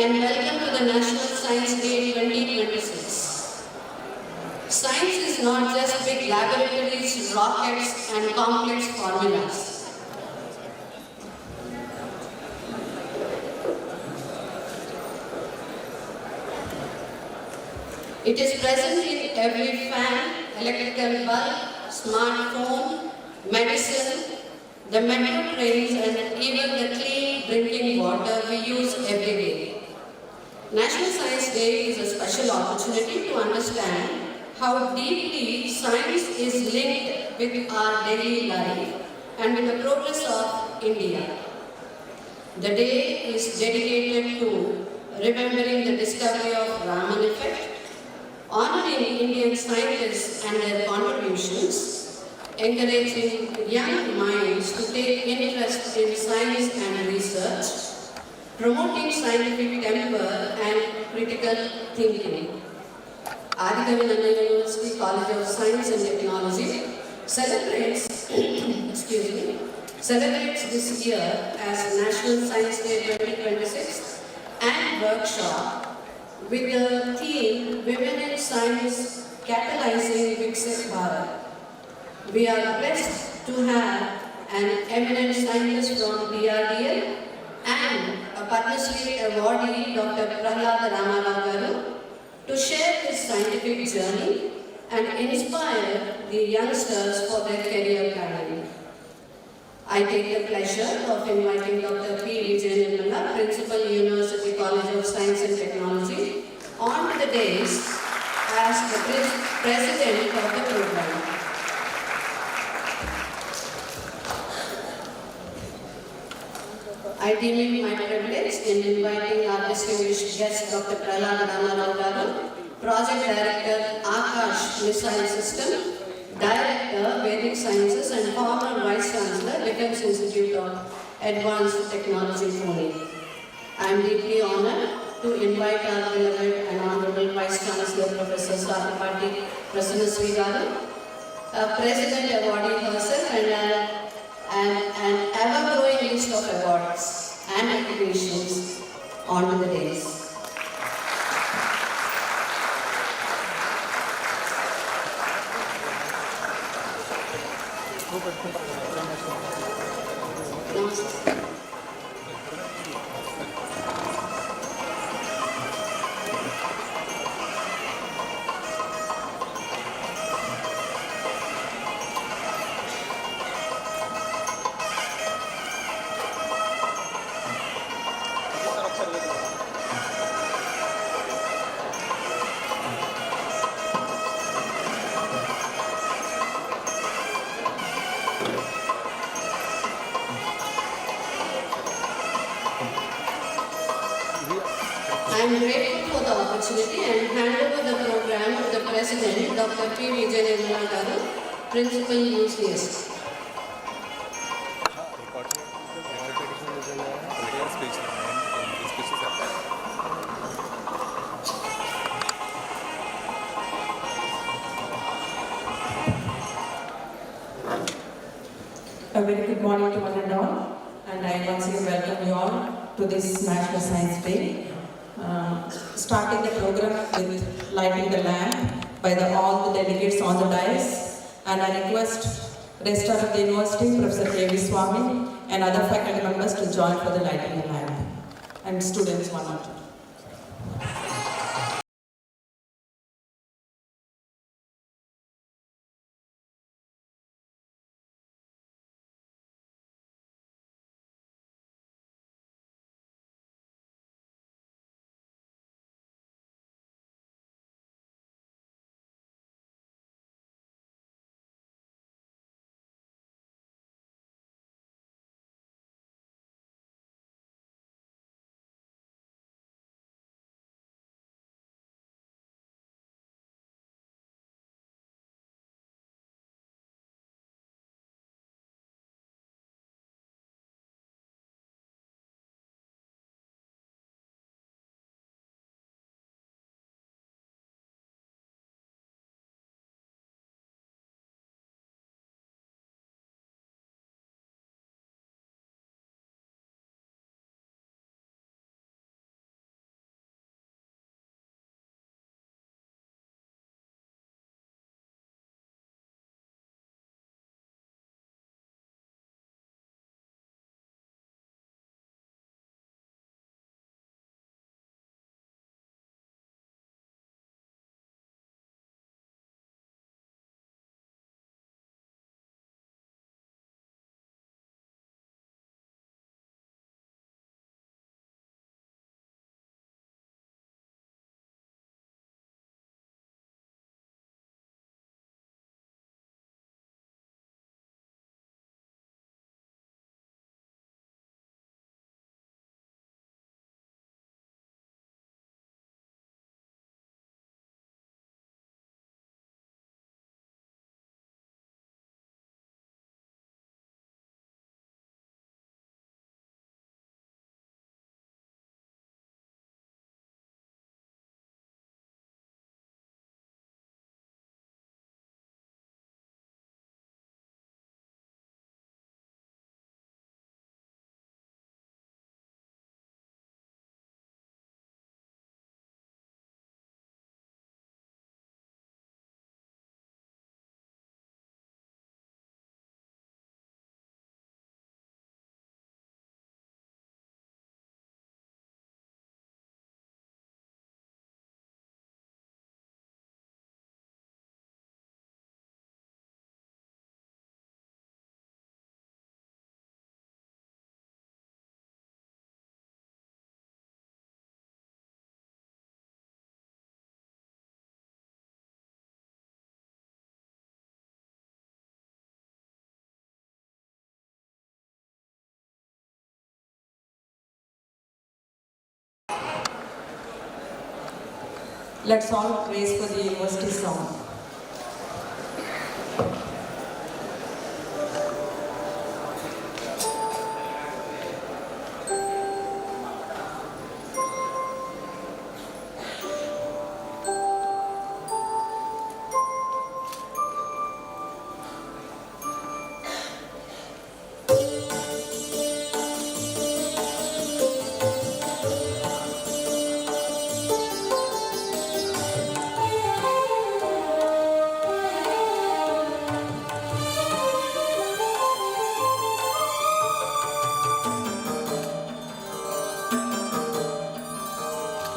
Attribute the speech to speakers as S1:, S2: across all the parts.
S1: and welcome to the National Science Day 2026. Science is not just big laboratories, rockets and complex formulas. It is present in every fan, electrical bulb, smartphone, medicine, the metro trains and even the clean drinking water we use every day. National Science Day is a special opportunity to understand how deeply science is linked with our daily life and with the progress of India. The day is dedicated to remembering the discovery of Raman effect, honoring Indian scientists and their contributions, encouraging young minds to take interest in science and research, promoting scientific temper and critical thinking. Adikavi Nannaya University College of Science and Technology celebrates this year as National Science Day 2026 and workshop with the theme Women in Science Catalyzing Viksit Bharat. We are blessed to have an eminent scientist from DRDL and a Padma Shri awardee, Dr. Prahlad Ramarao Garu, to share his scientific journey and inspire the youngsters for their career planning. I take the pleasure of inviting Dr. P. Vijay Nirmala, Principal, University College of Science and Technology, on to the dais as the President of the program. I deem it my privilege in inviting our distinguished guest, Dr. Prahlad Ramarao Garu, Project Director, Akash Missile System, Director, Vedic Sciences and former Vice Chancellor, Defence Institute of Advanced Technology, Pune. I am deeply honored to invite our beloved and Honorable Vice Chancellor, Professor Sarvapati Prasanna Sri Garu, President awardee herself and an ever-growing list of awards and recognitions onto the dais. I am grateful for the opportunity and hand over the program to the President, Dr. P. Vijay Nirmala Garu, Principal UCS.
S2: A very good morning to one and all, and I once again welcome you all to this National Science Day. Starting the program with lighting the lamp by all the delegates on the dais, and I request Registrar of the University, Professor K.V. Swami, and other faculty members to join for the lighting the lamp, and students one or two. Let's all praise for the university song.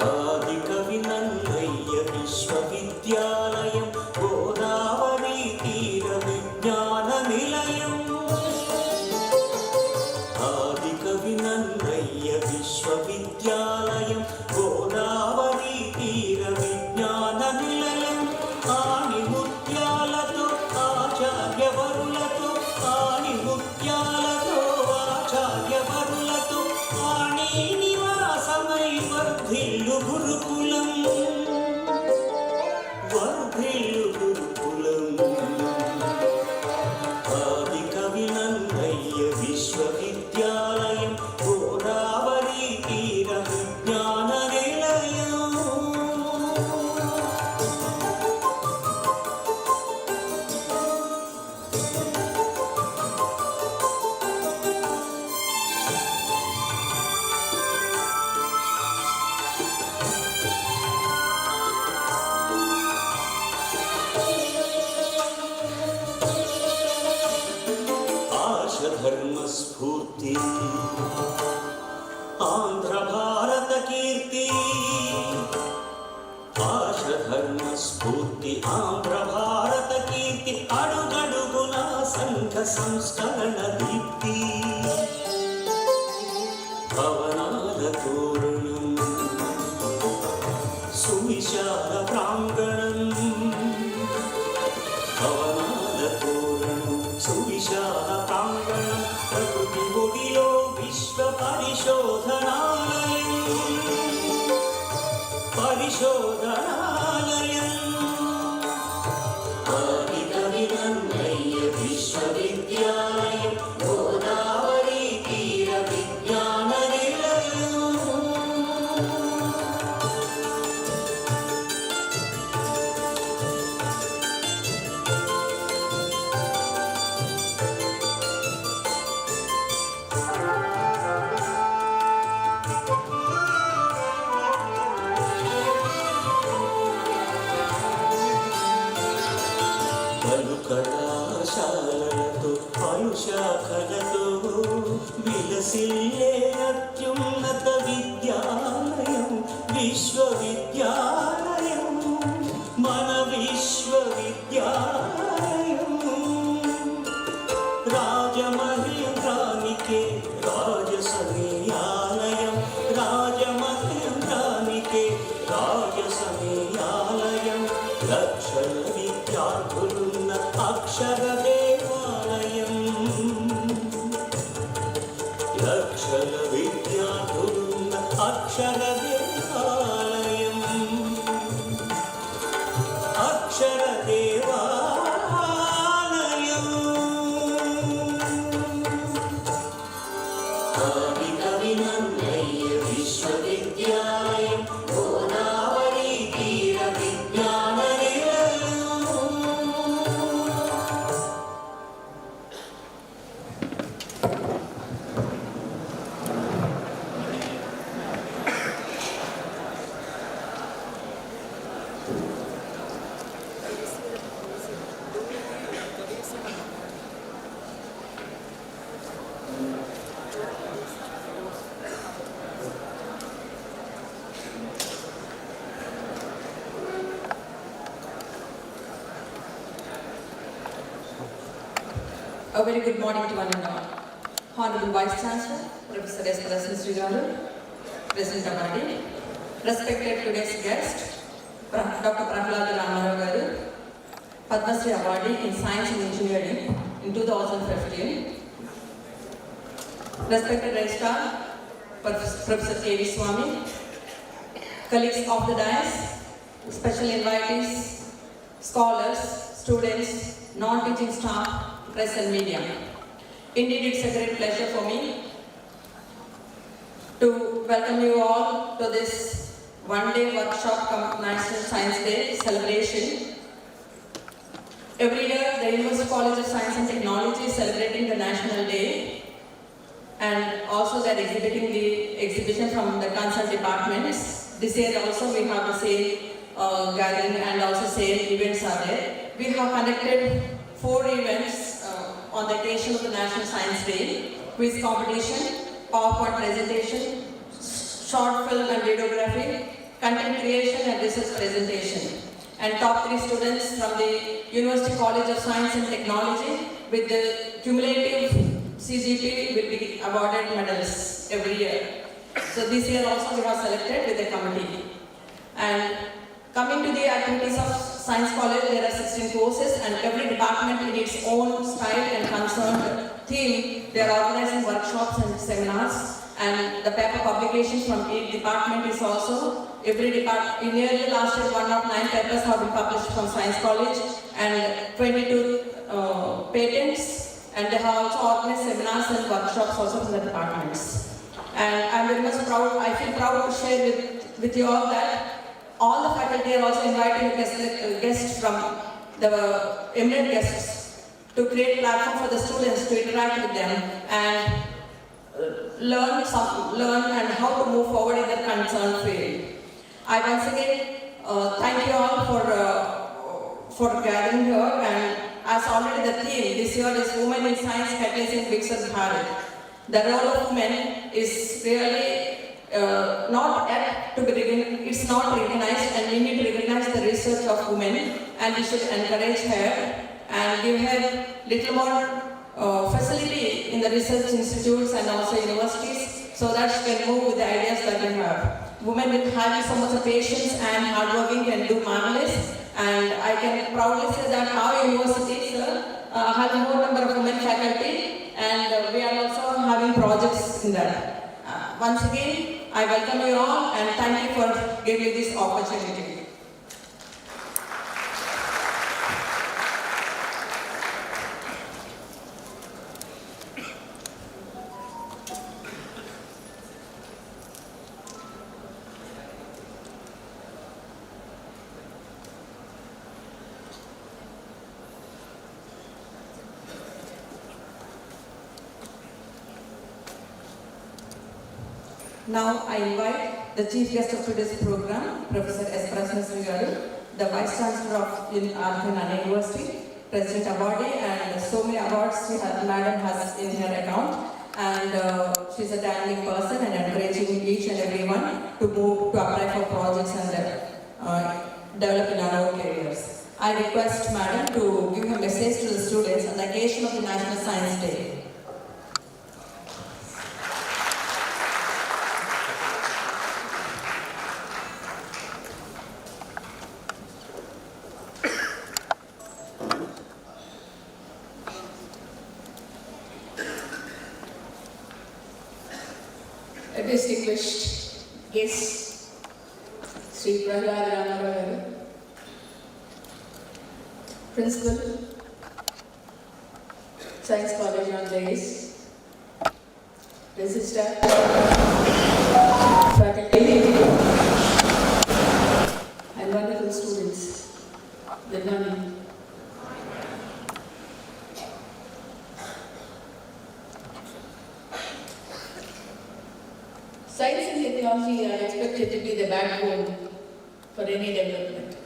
S3: आदिकवि नन्नय्य विश्वविद्यालयं गोदावरी तीर विज्ञान निलयम् आदिकवि नन्नय्य विश्वविद्यालयं गोदावरी तीर विज्ञान निलयम् आणिमुत्यालतो आचार्यवरुलतो आणिमुत्यालतो आचार्यवरुलतो आणी निवासमై వర్ధిల్లు గురుకులం వర్ధిల్లు గురుకులం ఆదికవి నన్నయ్య విశ్వవిద్యాలయం గోదావరి తీర విజ్ఞాన నిలయం धर्मस्फूर्ति आंध्र भारत कीर्ति आश धर्मस्फूर्ति आंध्र भारत कीर्ति अडुगडुगुना संघ संस्करण दीप्ति भवनाद तोरणं सुविशाल प्रांगणं भवनाद तोरणं सुविशाल प्रांगणं प्रकृति गुडिलो विश्व परिशोधनालयम् आदिकवि नन्नय्य विश्वविद्यालयं गोदावरी तीर विज्ञान निलयम् పలు కళాశాలలతో పలు శాఖలతో విలసిల్లే అత్యున్నత విద్యాలయం విశ్వవిద్యాలయం మన విశ్వవిద్యాలయం రాజమహేంద్రానికే రాజసమయాలయం రాజమహేంద్రానికే రాజసమయాలయం లక్షల విద్యార్థులున్న అక్షర దేవాలయం లక్షల విద్యార్థులున్న అక్షర దేవాలయం అక్షర దేవాలయం ఆదికవి నన్నయ్య విశ్వవిద్యాలయం గోదావరి తీర విజ్ఞాన నిలయం.
S2: A very good morning to one and all. Honorable Vice Chancellor, Professor S. Sri Garu, President Abadi, respected today's guest, Dr. Prahlada Ramarao Garu, Padma Shri Awardee in Science and Engineering in 2015, respected Registrar, Professor K.V. Swami, colleagues of the dais, special invitees, scholars, students, non-teaching staff, press and media. Indeed, it's a great pleasure for me to welcome you all to this one-day workshop cum National Science Day celebration. Every year, the University College of Science and Technology is celebrating the National Day, and also they are exhibiting the exhibition from the concerned departments. This year also we have the same gathering and also same events are there. We have conducted 4 events on the occasion of the National Science Day: quiz competition, PowerPoint presentation, short film and videography, content creation and research presentation. And top 3 students from the University College of Science and Technology with the cumulative CGP will be awarded medals every year. So this year also we have selected with the committee. And coming to the activities of Science College, there are 16 courses and every department in its own style and concerned theme, they are organizing workshops and seminars. And the paper publications from each department is also, every department, in nearly last year 1 of 9 papers have been published from Science College and 22 patents. And they have also organized seminars and workshops also from the departments. And I'm very much proud, I feel proud to share with you all that all the faculty are also inviting guests from the eminent guests to create a platform for the students to interact with them and learn and how to move forward in their concerned field. I once again thank you all for gathering here, and as already the theme this year is Women in Science Catalyzing Viksit Bharat. The role of women is really not yet to be recognized, it's not recognized, and we need to recognize the research of women, and we should encourage her and give her little more facility in the research institutes and also universities so that she can move with the ideas that we have. Women with having so much of patience and hardworking can do marvelous, and I can proudly say that our universities have more number of women faculty, and we are also having projects in that. Once again, I welcome you all and thank you for giving me this opportunity. Now I invite the chief guest of today's program, Professor S. Prasna, the Vice Chancellor of Nannaya University, President Awardee, and so many awards Madam has in her account. And she's a dynamic person and encouraging each and everyone to move to apply for projects and develop in our own careers. I request Madam to give a message to the students on the occasion of the National Science Day.
S4: Distinguished guest, Sri Prahlad Ramaravan, Principal, Science College on Days, Registrar, faculty, and wonderful students. Good morning. Science and technology are expected to be the backbone for any development.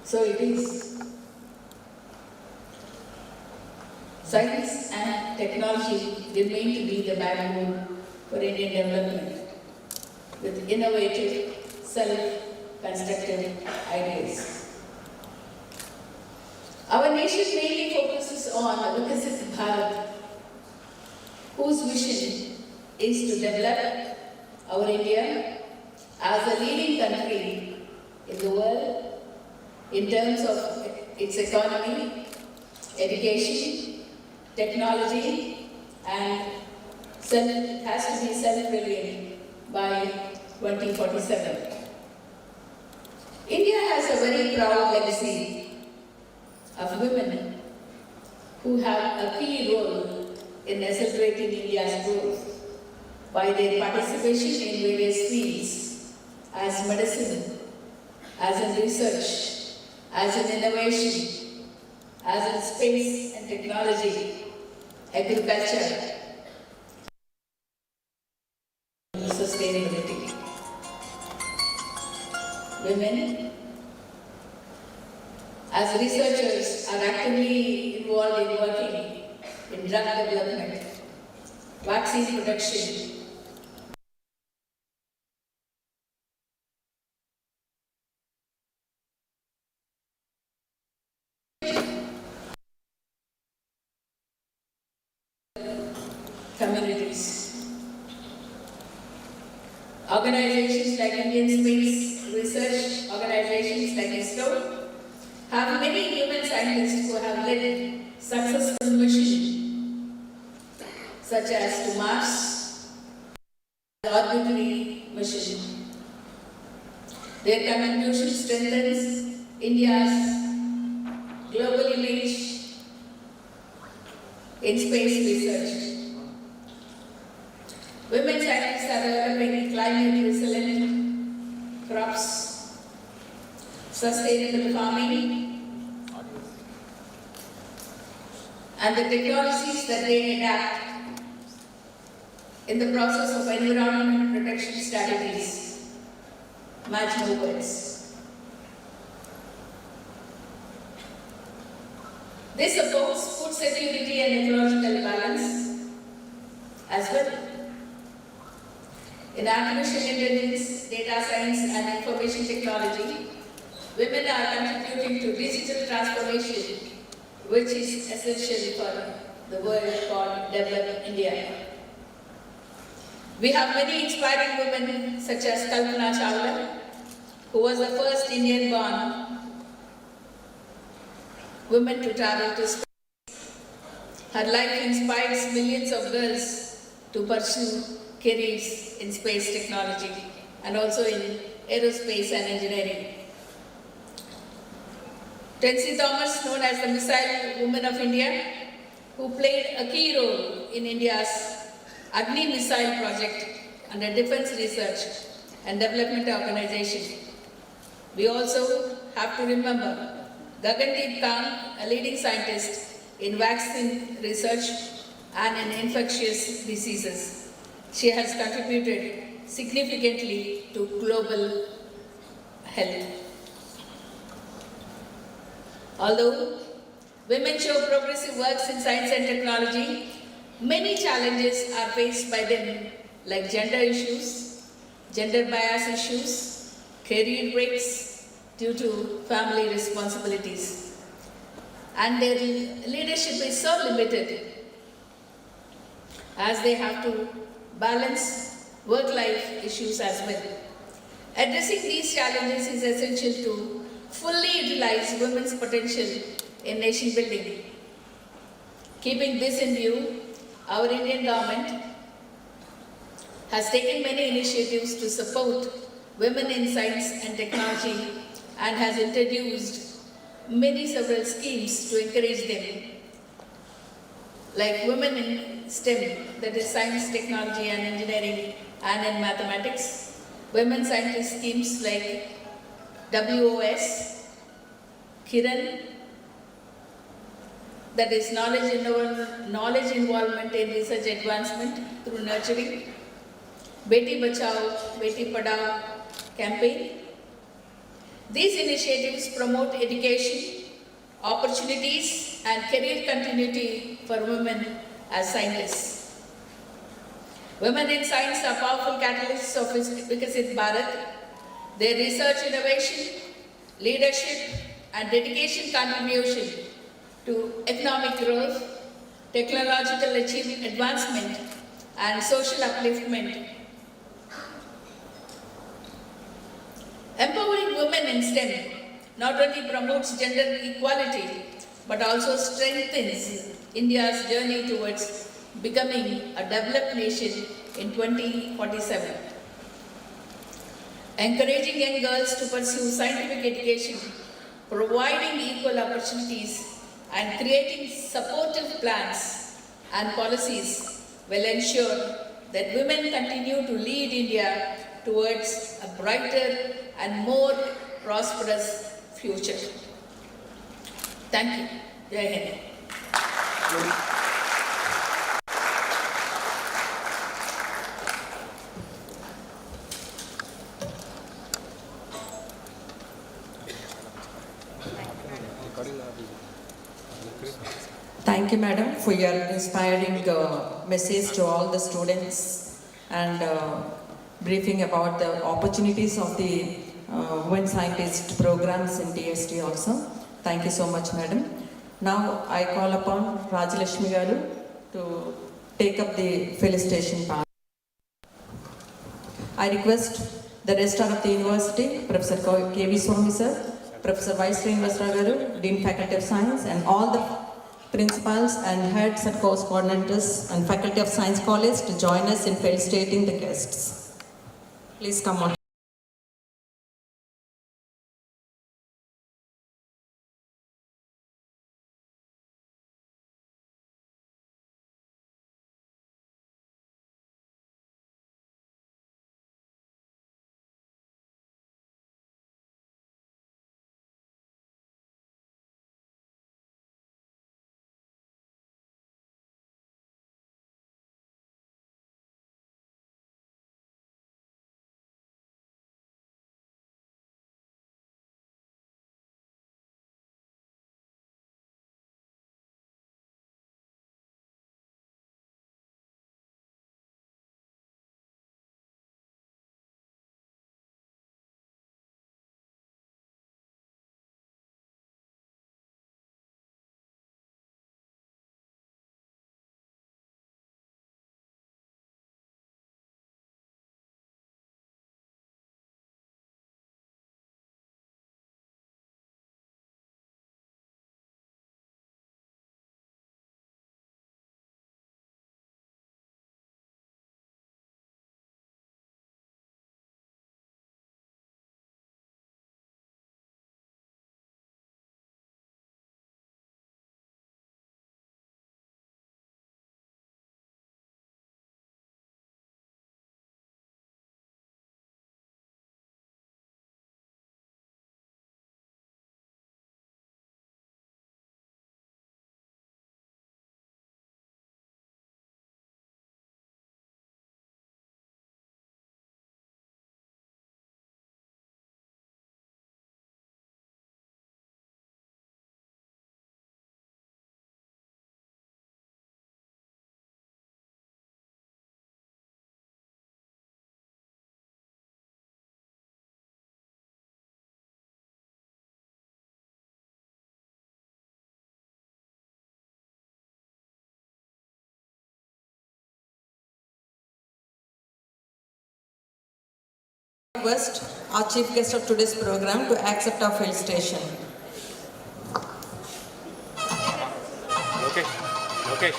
S4: So it is. Science and technology remain to be the backbone for any development with innovative, self-constructed ideas. Our nation mainly focuses on Viksit Bharat, whose vision is to develop our India as a leading country in the world in terms of its economy, education, technology, and it has to be self-reliant by 2047. India has a very proud legacy of women who have a key role in accelerating India's growth by their participation in various fields as medicine, as in research, as in innovation, as in space and technology, agriculture, and sustainability. Women, as researchers, are actively involved in working in drug development, vaccine production, communities. Organizations like Indian Space Research Organizations like ISRO have many human scientists who have led successful missions such as to Mars, the orbitary mission. Their contribution strengthens India's global image in space research. Women scientists are developing climate resilient crops, sustainable farming, and the technologies that they adapt in the process of environment protection strategies match no words. This supports food security and ecological balance as well. In artificial intelligence, data science and information technology, women are contributing to digital transformation, which is essential for the world called Developed India. We have many inspiring women such as Kalpana Chawla, who was the first Indian-born woman to travel to space. Her life inspires millions of girls to pursue careers in space technology and also in aerospace and engineering. Tensi Thomas, known as the Missile Woman of India, who played a key role in India's Agni missile project under Defense Research and Development Organization. We also have to remember Gagandeep Kang, a leading scientist in vaccine research and in infectious diseases. She has contributed significantly to global health. Although women show progressive works in science and technology, many challenges are faced by them, like gender issues, gender bias issues, career breaks due to family responsibilities. And their leadership is so limited as they have to balance work-life issues as well. Addressing these challenges is essential to fully utilize women's potential in nation building. Keeping this in view, our Indian government has taken many initiatives to support women in science and technology and has introduced several schemes to encourage them, like women in STEM, that is science, technology and engineering, and in mathematics, women scientist schemes like WOS, Kiran, that is knowledge involvement in research advancement through nurturing, Beti Bachao, Beti Padhao campaign. These initiatives promote education, opportunities and career continuity for women as scientists. Women in science are powerful catalysts of Vikasit Bharat. Their research, innovation, leadership and dedication contribution to economic growth, technological advancement and social upliftment. Empowering women in STEM not only promotes gender equality but also strengthens India's journey towards becoming a developed nation in 2047. encouraging young girls to pursue scientific education, providing equal opportunities, and creating supportive plans and policies will ensure that women continue to lead India towards a brighter and more prosperous future. Thank you. Jai Hind.
S2: Thank you, madam, for your inspiring message to all the students and briefing about the opportunities of the women scientist programs in TST also. Thank you so much, madam. Now I call upon Rajalashmi Garu to take up the felicitation part. I request the Registrar of the University, Professor K.V. Swami sir, Professor Vice Srinivasa Garu, Dean Faculty of Science, and all the principals and heads and course coordinators and Faculty of Science College to join us in felicitating the guests. Please come on. Request our chief guest of today's program to accept our felicitation.
S5: Okay.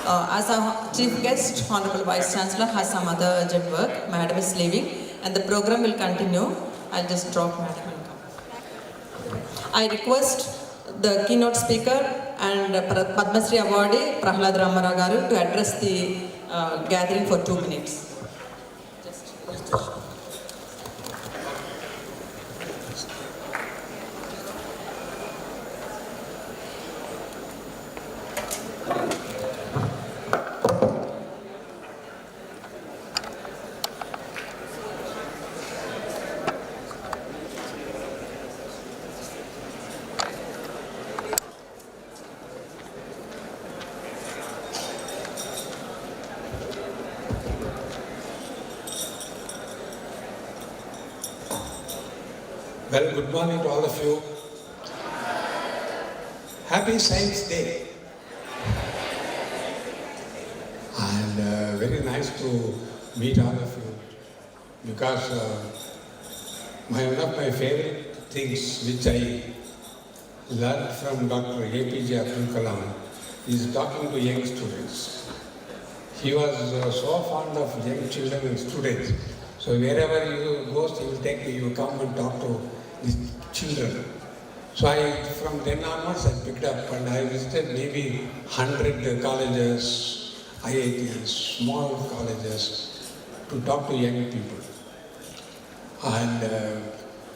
S2: As our chief guest, Honorable Vice Chancellor has some other urgent work. Madam is leaving and the program will continue. I'll just drop Madam and come. I request the keynote speaker and Padma Shri awardee Prahlad Ramarao garu to address the gathering for 2 minutes.
S5: Well, good morning to all of you. Happy Science Day. And very nice to meet all of you because one of my favorite things which I learned from Dr. APJ Abdul Kalam is talking to young students. He was so fond of young children and students. So wherever he goes, he will take you, come and talk to the children. So from then onwards, I picked up and I visited maybe 100 colleges, IITs, small colleges to talk to young people. And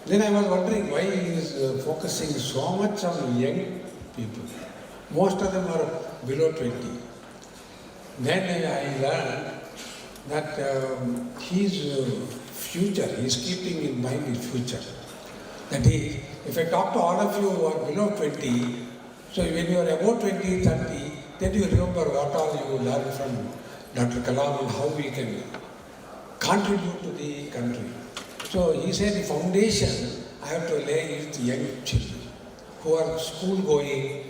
S5: then I was wondering why he is focusing so much on young people. Most of them are below 20. Then I learned that his future, he is keeping in mind his future. That is, if I talk to all of you who are below 20, so when you are above 20, 30, then you remember what all you learned from Dr. Kalam and how we can contribute to the country. So he said the foundation I have to lay is the young children who are school going,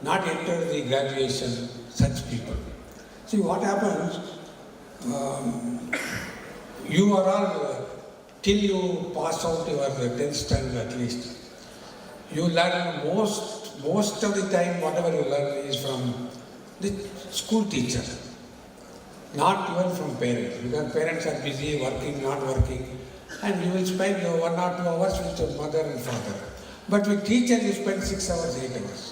S5: not enter the graduation, such people. See what happens, you are all, till you pass out your 10th standard at least, you learn most of the time whatever you learn is from the school teacher, not even from parents, because parents are busy, working, not working, and you will spend 1 or 2 hours with your mother and father. But with teacher you spend 6 hours, 8 hours.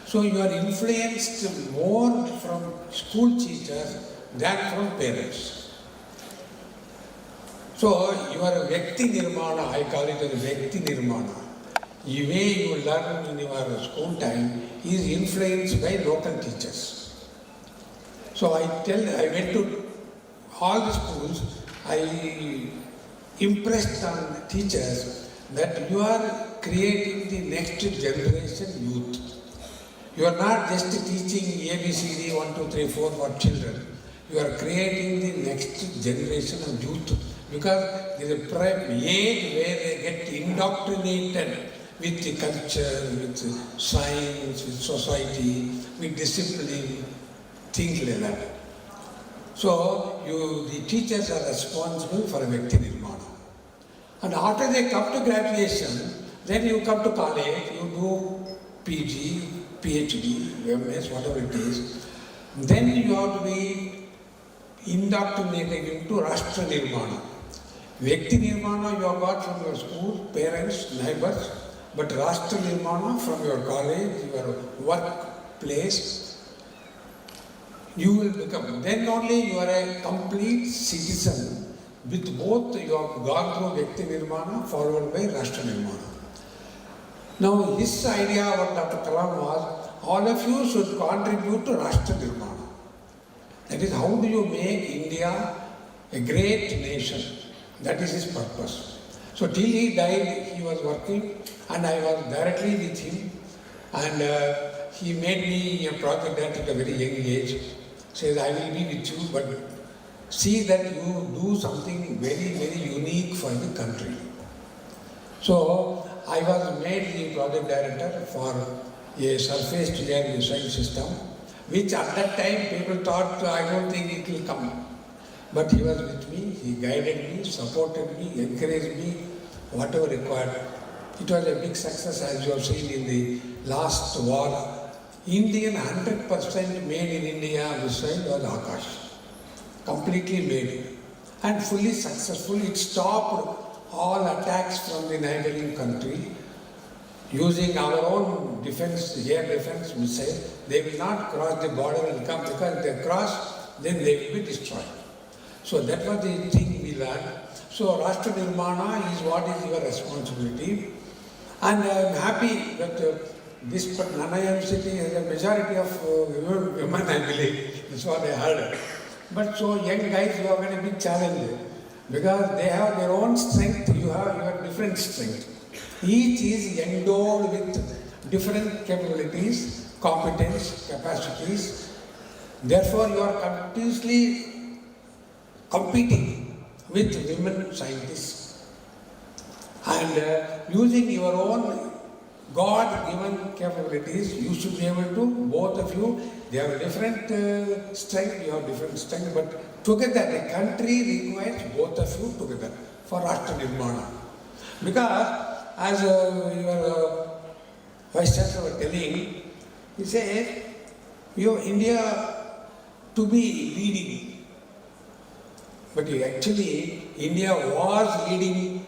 S5: So you are influenced more from school teachers than from parents. So your Vyakti Nirmana, I call it as Vyakti Nirmana. The way you learn in your school time is influenced by local teachers. So I went to all the schools, I impressed on teachers that you are creating the next generation youth. You are not just teaching ABCD 1, 2, 3, 4 for children. You are creating the next generation of youth because there is a prime age where they get indoctrinated with the culture, with science, with society, with discipline, things like that. So the teachers are responsible for Vyakti Nirmana. And after they come to graduation, then you come to college, you do PG, PhD, MS, whatever it is. Then you have to be indoctrinated into Rashtra Nirmana. Vyakti Nirmana you have got from your school, parents, neighbors, but Rashtra Nirmana from your college, your workplace, you will become. Then only you are a complete citizen with both you have gone through Vyakti Nirmana followed by Rashtra Nirmana. Now his idea what Dr. Kalam was, all of you should contribute to Rashtra Nirmana. That is, how do you make India a great nation? That is his purpose. So till he died, he was working and I was directly with him and he made me a project director at a very young age. Says, I will be with you, but see that you do something very, very unique for the country. So I was made the project director for a surface to air missile system, which at that time people thought, I don't think it will come. But he was with me, he guided me, supported me, encouraged me, whatever required. It was a big success as you have seen in the last war. Indian 100% made in India missile was Akash. Completely made and fully successful. It stopped all attacks from the neighboring country. Using our own defense, air defense missile, they will not cross the border and come, because if they cross, then they will be destroyed. So that was the thing we learned. So Rashtra Nirmana is what is your responsibility. And I am happy that this Nannaya University has a majority of women, I believe. That's what I heard. But so young guys, you have got a big challenge, because they have their own strength, you have your different strength. Each is endowed with different capabilities, competence, capacities. Therefore, you are continuously competing with women scientists. And using your own God-given capabilities, you should be able to, both of you, they have different strength, you have different strength, but together, the country requires both of you together for Rashtra Nirmana. Because as your Vice Chancellor was telling, he said, India to be leading. But actually, India was leading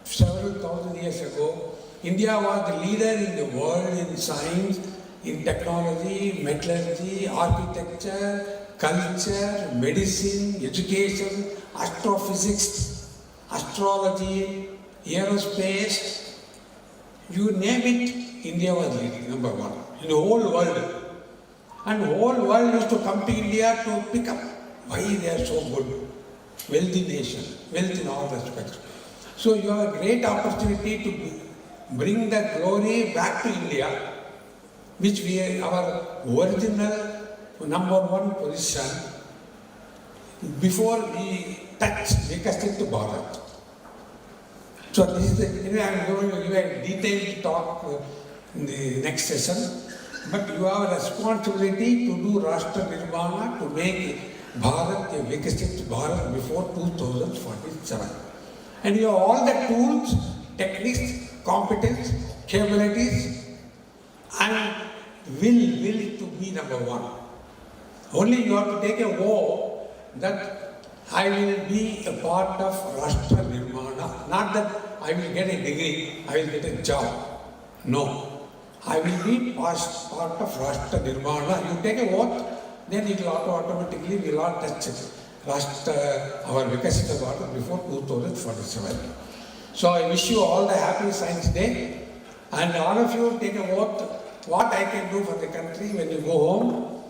S5: several thousand years ago. India was the leader in the world in science, in technology, metallurgy, architecture, culture, medicine, education, astrophysics, astrology, aerospace, you name it, India was leading, number one, in the whole world. And the whole world used to come to India to pick up why they are so good. Wealthy nation, wealth in all respects. So you have a great opportunity to bring the glory back to India, which we are our original number one position before we touch Vikasita Bharat. So this is the, I am going to give a detailed talk in the next session, but you have a responsibility to do Rashtra Nirmana, to make Bharat a Vikasita Bharat before 2047. And you have all the tools, techniques, competence, capabilities, and will to be number one. Only you have to take a vow that I will be a part of Rashtra Nirmana. Not that I will get a degree, I will get a job. No. I will be part of Rashtra Nirmana. You take a vote, then it will automatically will all touch it. Our Vikasita Bharat before 2047. So I wish you all the happy Science Day, and all of you take a vote what I can do for the country when you go home.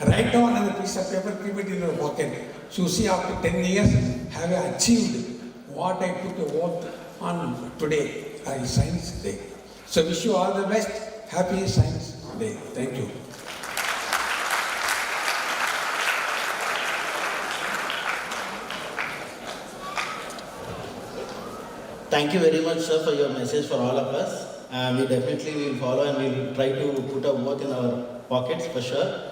S5: Write down on a piece of paper, keep it in your pocket. So you see, after 10 years, have I achieved what I took a vote on today, Science Day. So wish you all the best. Happy Science Day. Thank you.
S6: Thank you very much, sir, for your message for all of us. We definitely will follow and we will try to put a vote in our pockets for sure.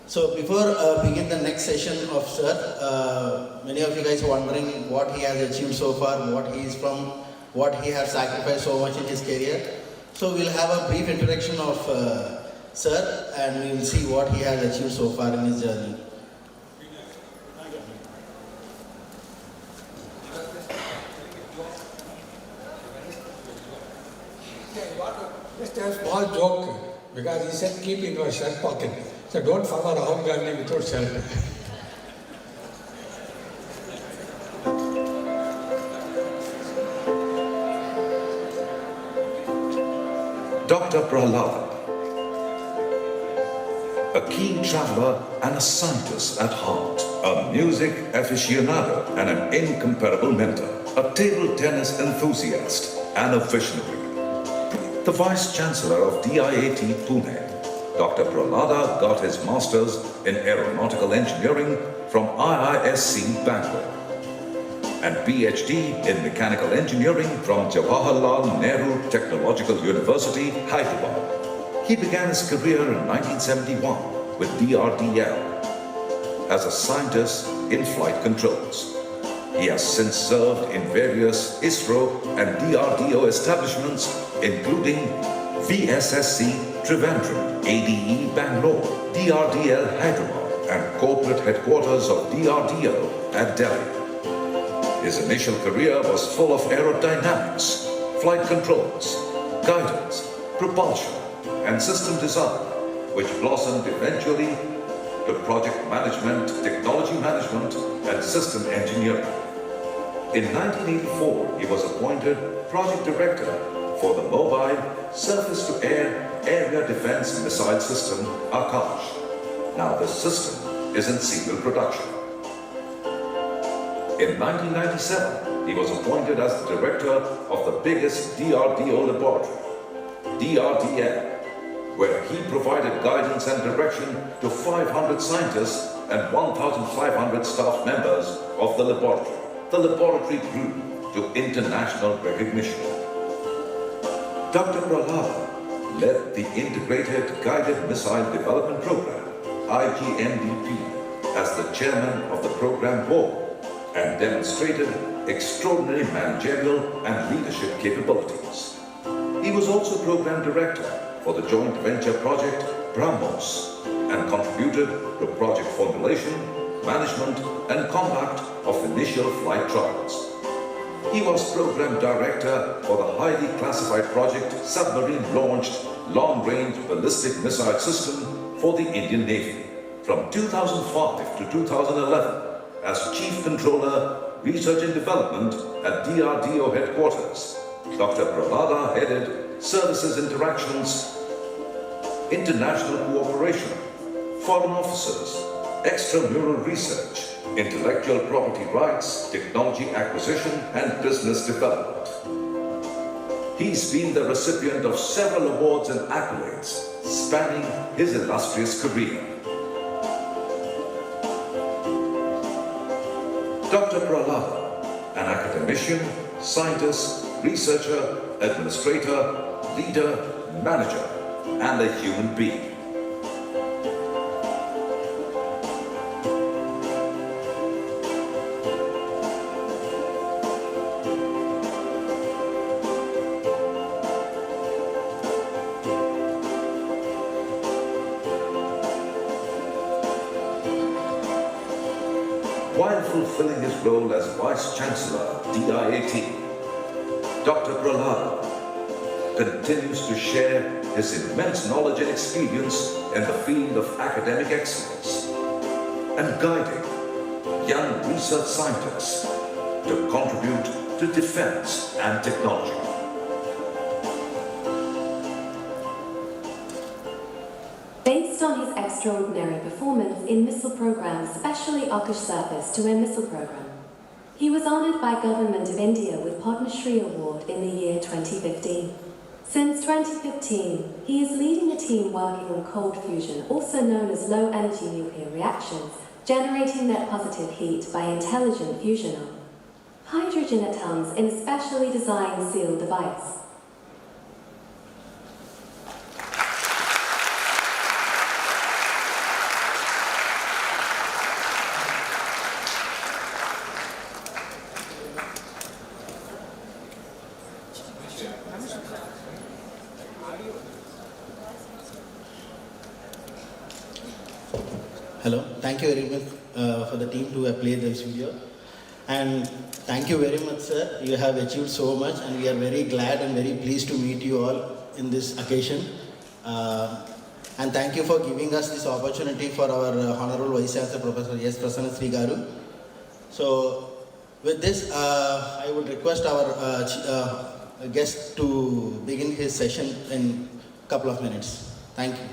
S6: So before begin the next session of sir, many of you guys are wondering what he has achieved so far, what he is from, what he has sacrificed so much in his career. So we'll have a brief introduction of sir, and we will see what he has achieved so far in his journey.
S5: Just a small joke, because he said keep in your shirt pocket. So don't follow Rahul Gandhi without shirt.
S7: Dr. Prahlada, a keen traveler and a scientist at heart, a music aficionado and an incomparable mentor, a table tennis enthusiast and a visionary. The Vice Chancellor of DIAT Pune, Dr. Prahlada got his Masters in Aeronautical Engineering from IISc Bangalore and PhD in Mechanical Engineering from Jawaharlal Nehru Technological University, Hyderabad. He began his career in 1971 with DRDL as a scientist in flight controls. He has since served in various ISRO and DRDO establishments, including VSSC Trivandrum, ADE Bangalore, DRDL Hyderabad, and corporate headquarters of DRDO at Delhi. His initial career was full of aerodynamics, flight controls, guidance, propulsion, and system design, which blossomed eventually to project management, technology management, and system engineering. In 1984, he was appointed project director for the Mobile Surface-to-Air Area Defense Missile System, Akash. Now this system is in serial production. In 1997, he was appointed as the director of the biggest DRDO laboratory, DRDL, where he provided guidance and direction to 500 scientists and 1,500 staff members of the laboratory. The laboratory grew to international recognition. Dr. Prahlada led the Integrated Guided Missile Development Program, IGMDP, as the chairman of the program board and demonstrated extraordinary managerial and leadership capabilities. He was also program director for the joint venture project BrahMos and contributed to project formulation, management, and conduct of initial flight trials. He was program director for the highly classified project Submarine-Launched Long-Range Ballistic Missile System for the Indian Navy from 2005 to 2011 as Chief Controller, Research and Development at DRDO headquarters. Dr. Prahlada headed Services Interactions, International Cooperation, Foreign Officers, Extramural Research, Intellectual Property Rights, Technology Acquisition, and Business Development. He's been the recipient of several awards and accolades spanning his illustrious career. Dr. Prahlada, an academician, scientist, researcher, administrator, leader, manager, and a human being. While fulfilling his role as Vice Chancellor, DIAT, Dr. Prahlada continues to share his immense knowledge and experience in the field of academic excellence and guiding young research scientists to contribute to defense and technology.
S8: Based on his extraordinary performance in missile programs, especially Akash Surface-to-Air Missile Program, he was honoured by Government of India with Padma Shri Award in the year 2015. Since 2015, he is leading a team working on cold fusion, also known as low-energy nuclear reactions, generating net positive heat by intelligent fusion of hydrogen atoms in a specially designed sealed device.
S6: Hello, thank you very much for the team to play this video. And thank you very much, sir. You have achieved so much, and we are very glad and very pleased to meet you all in this occasion. And thank you for giving us this opportunity for our Honorable Vice Chancellor, Professor S. Prasanna Sri Garu. So, with this, I would request our guest to begin his session in a couple of minutes. Thank you.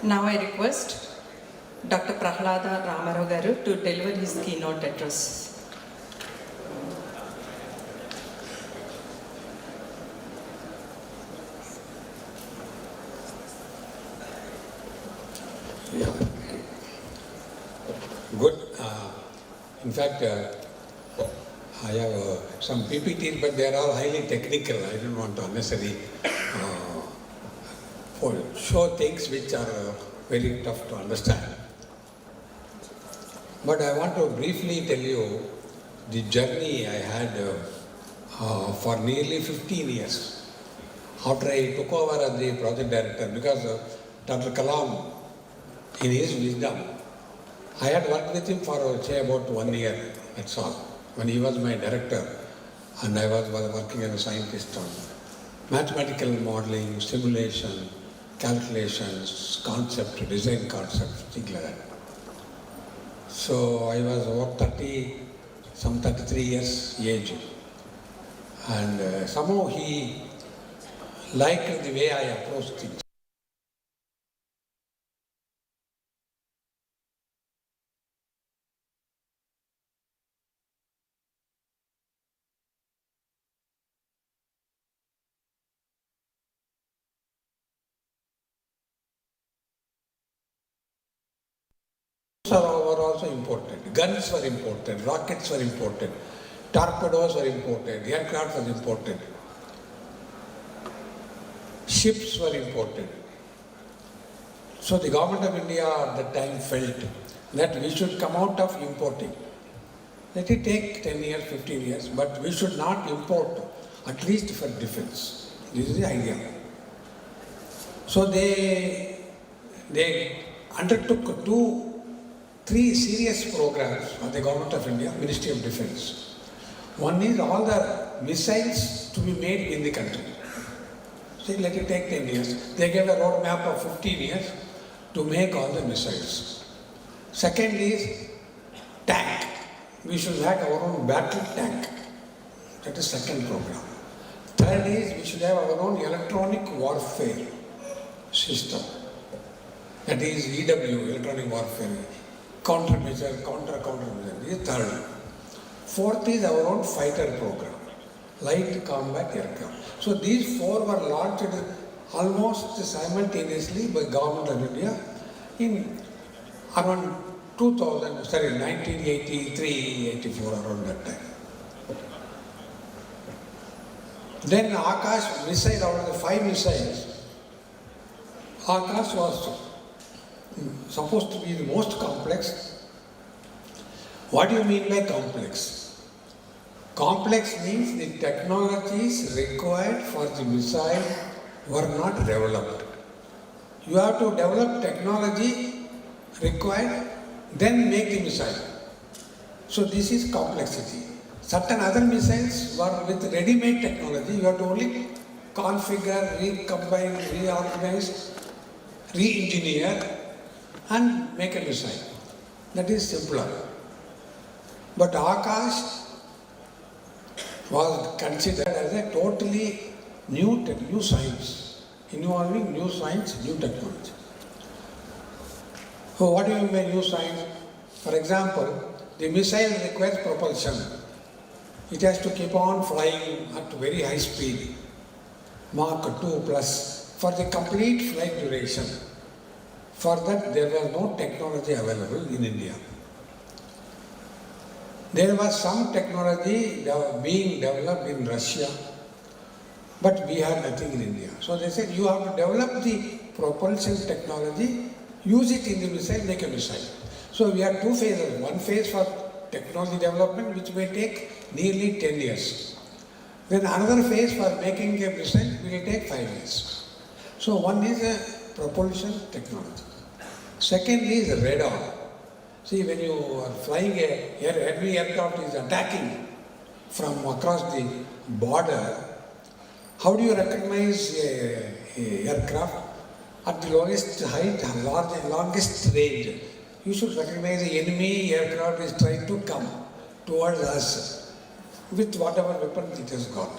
S2: Now I request Dr. Prahlada Ramarao Garu to deliver his keynote address.
S5: Yeah. Good. In fact, I have some PPTs, but they are all highly technical. I don't want to unnecessarily show things which are very tough to understand. But I want to briefly tell you the journey I had for nearly 15 years after I took over as the project director, because Dr. Kalam, in his wisdom, I had worked with him for say about 1 year, that's all, when he was my director and I was working as a scientist on mathematical modeling, simulation, calculations, concept, design concepts, things like that. So I was about 33 years age, and somehow he liked the way I approached things. Were also important. Guns were important, rockets were important, torpedoes were important, aircraft was important, ships were important. So the government of India at that time felt that we should come out of importing. Let it take 10 years, 15 years, but we should not import, at least for defense. This is the idea. So they undertook 3 serious programs of the Government of India, Ministry of Defence. One is all the missiles to be made in the country. So let it take 10 years. They gave a roadmap of 15 years to make all the missiles. Second is tank. We should have our own battle tank. That is second program. Third is we should have our own electronic warfare system. That is EW, electronic warfare. Countermeasure, countermeasure. This is third. Fourth is our own fighter program, light combat aircraft. So these 4 were launched almost simultaneously by Government of India in around 1983, 84, around that time. Then Akash missile, out of the 5 missiles, Akash was supposed to be the most complex. What do you mean by complex? Complex means the technologies required for the missile were not developed. You have to develop technology required, then make the missile. So this is complexity. Certain other missiles were with ready-made technology. You have to only configure, recombine, reorganize, re-engineer and make a missile. That is simpler. But Akash was considered as a totally new science, involving new science, new technology. So what do you mean by new science? For example, the missile requires propulsion. It has to keep on flying at very high speed, Mach 2 plus, for the complete flight duration. For that, there was no technology available in India. There was some technology being developed in Russia, but we had nothing in India. So they said, you have to develop the propulsion technology, use it in the missile, make a missile. So we had 2 phases. One phase for technology development, which may take nearly 10 years. Then another phase for making a missile will take 5 years. So one is a propulsion technology. Second is radar. See, when you are flying a heavy aircraft is attacking from across the border, how do you recognize a aircraft at the lowest height, longest range? You should recognize the enemy aircraft is trying to come towards us with whatever weapon it has got.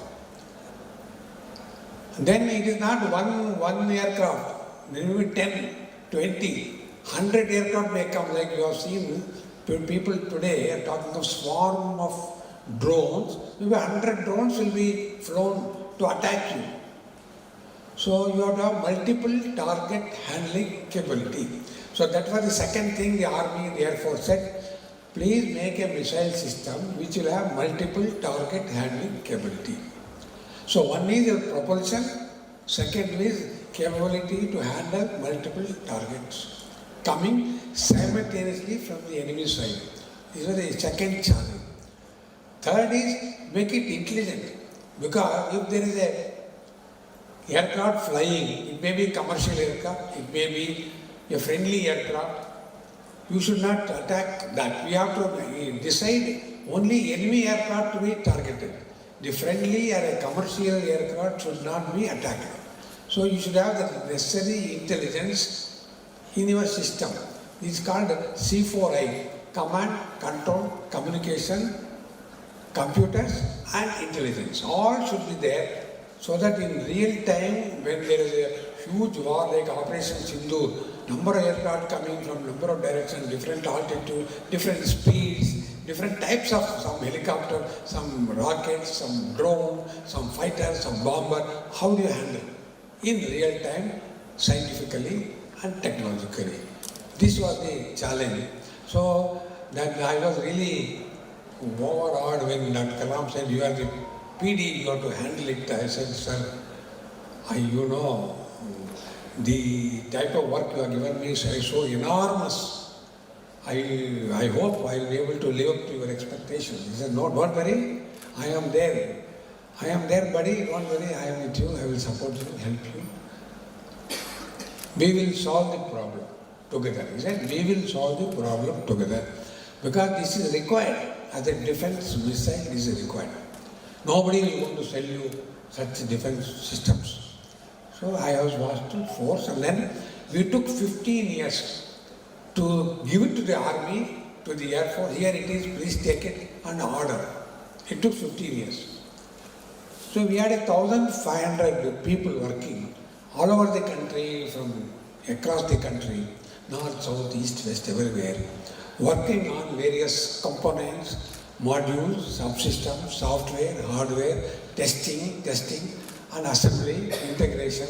S5: Then it is not one aircraft, there will be 10 20, 100 aircraft may come, like you have seen. People today are talking of swarm of drones. Maybe 100 drones will be flown to attack you. So you have to have multiple target handling capability. So that was the second thing the Army and the Air Force said. Please make a missile system which will have multiple target handling capability. So one is the propulsion, second is capability to handle multiple targets coming simultaneously from the enemy side. This was the second challenge. Third is make it intelligent, because if there is a aircraft flying, it may be commercial aircraft, it may be a friendly aircraft, you should not attack that. We have to decide only enemy aircraft to be targeted. The friendly or a commercial aircraft should not be attacked. So you should have the necessary intelligence in your system. It's called C4I, command, control, communication, computers and intelligence. All should be there, so that in real time, when there is a huge war like Operation Sindoor, number of aircraft coming from number of directions, different altitude, different speeds, different types of some helicopter, some rockets, some drone, some fighter, some bomber, how do you handle? In real time, scientifically and technologically. This was the challenge. So that I was really overawed when Dr. Kalam said, you are the PD, you have to handle it. I said, sir, the type of work you have given me is so enormous. I hope I will be able to live up to your expectations. He said, no, don't worry, I am there. I am there, buddy, don't worry, I am with you, I will support you, help you. We will solve the problem together. He said, we will solve the problem together. Because this is required, as a defense missile is required. Nobody will want to sell you such defense systems. So I was asked to force, and then we took 15 years to give it to the Army, to the Air Force. Here it is, please take it, and order. It took 15 years. So we had 1,500 people working all over the country, from across the country, north, south, east, west, everywhere, working on various components, modules, subsystems, software, hardware, testing, and assembly, integration.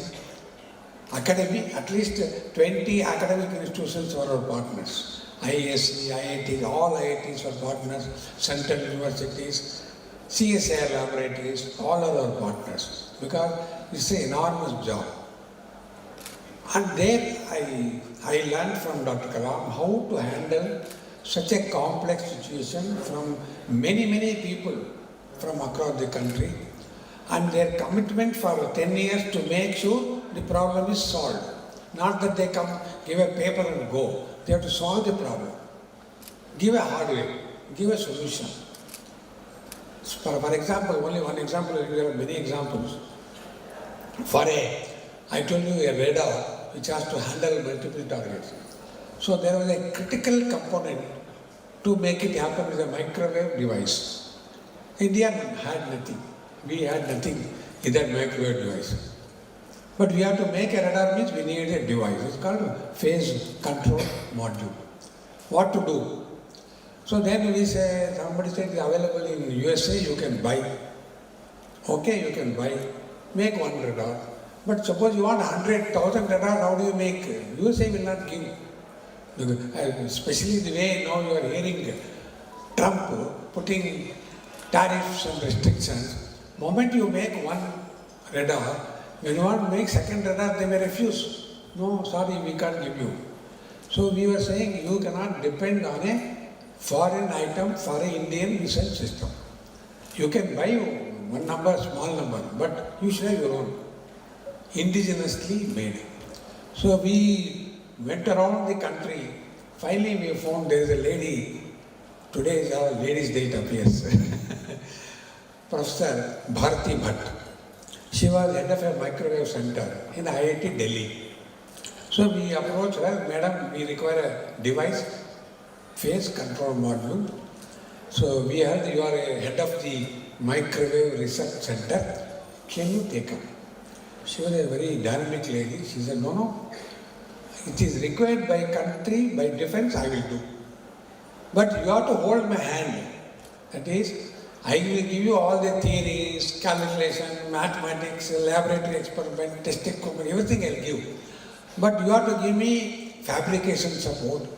S5: Academic, at least 20 academic institutions were our partners. IISc, IIT, all IITs were partners, central universities, CSIR laboratories, all are our partners, because it's an enormous job. And there I learned from Dr. Kalam how to handle such a complex situation from many people from across the country, and their commitment for 10 years to make sure the problem is solved. Not that they come, give a paper and go. They have to solve the problem. Give a hardware, give a solution. For example, only one example, there are many examples. I told you a radar which has to handle multiple targets. So there was a critical component to make it happen with a microwave device. India had nothing. We had nothing in that microwave device. But we have to make a radar, means we need a device. It's called phase control module. What to do? So then we say, somebody said it's available in USA, you can buy. Okay, you can buy. Make one radar. But suppose you want 100,000 radar, how do you make? USA will not give. Especially the way now you are hearing Trump putting tariffs and restrictions. Moment you make one radar, when you want to make second radar, they may refuse. No, sorry, we can't give you. So we were saying you cannot depend on a foreign item for an Indian missile system. You can buy one number, small number, but you should have your own, indigenously made. So we went around the country. Finally we found there is a lady, today is our Ladies' Day, it appears, Professor Bharati Bhatt. She was head of a microwave center in IIT Delhi. So we approached her, madam, we require a device, phase control module. So we heard you are a head of the microwave research center. Can you take up? She was a very dynamic lady. She said, no, It is required by country, by defense, I will do. But you have to hold my hand. That is, I will give you all the theories, calculation, mathematics, laboratory experiment, test equipment, everything I'll give. But you have to give me fabrication support.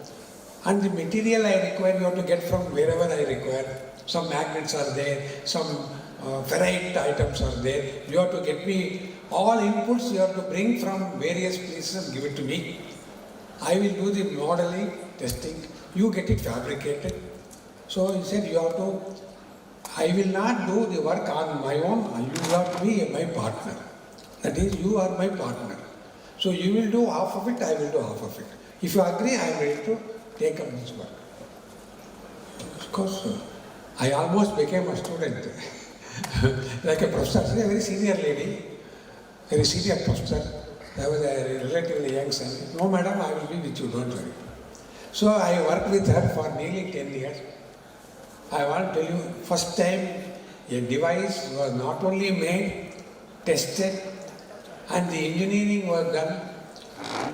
S5: And the material I require, you have to get from wherever I require. Some magnets are there, some ferrite items are there. You have to get me all inputs, you have to bring from various places and give it to me. I will do the modeling, testing, you get it fabricated. So he said, you have to, I will not do the work on my own, you have to be my partner. That is, you are my partner. So you will do half of it, I will do half of it. If you agree, I am ready to take up this work. Of course, I almost became a student. Like a professor, she's a very senior lady, very senior professor. I was a relatively young son. No, madam, I will be with you, don't worry. So I worked with her for nearly 10 years. I want to tell you, first time a device was not only made, tested, and the engineering was done.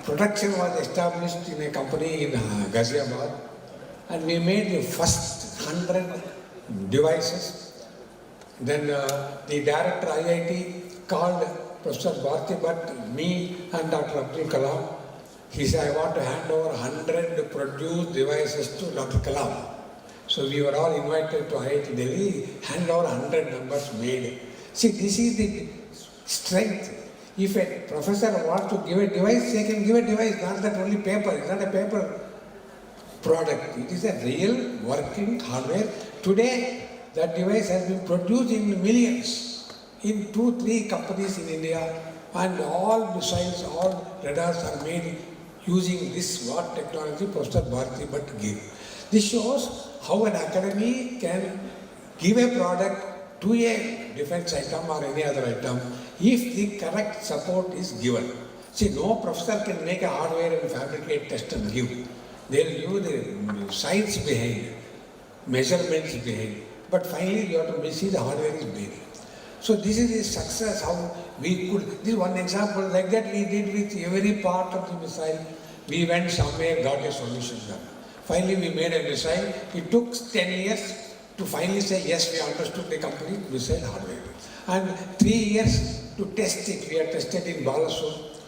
S5: Production was established in a company in Ghaziabad, and we made the first 100 devices. Then the director IIT called Professor Bharti Bhatt, me and Dr. Abdul Kalam. He said, I want to hand over 100 produced devices to Dr. Kalam. So we were all invited to IIT Delhi, hand over 100 numbers made. See, this is the strength. If a professor wants to give a device, they can give a device, not that only paper. It's not a paper product. It is a real working hardware. Today, that device has been produced in millions, in 2-3 companies in India, and all missiles, all radars are made using this what technology Professor Bharti Bhatt gave. This shows how an academy can give a product to a defense item or any other item if the correct support is given. See, no professor can make a hardware and fabricate, test and give. They'll give the science behind, measurements behind. But finally you have to see the hardware is made. So this is the success, how we could, this is one example, like that we did with every part of the missile. We went somewhere, got a solution done. Finally we made a missile. It took 10 years to finally say, yes, we understood the complete missile hardware. And 3 years to test it. We had tested in Balasur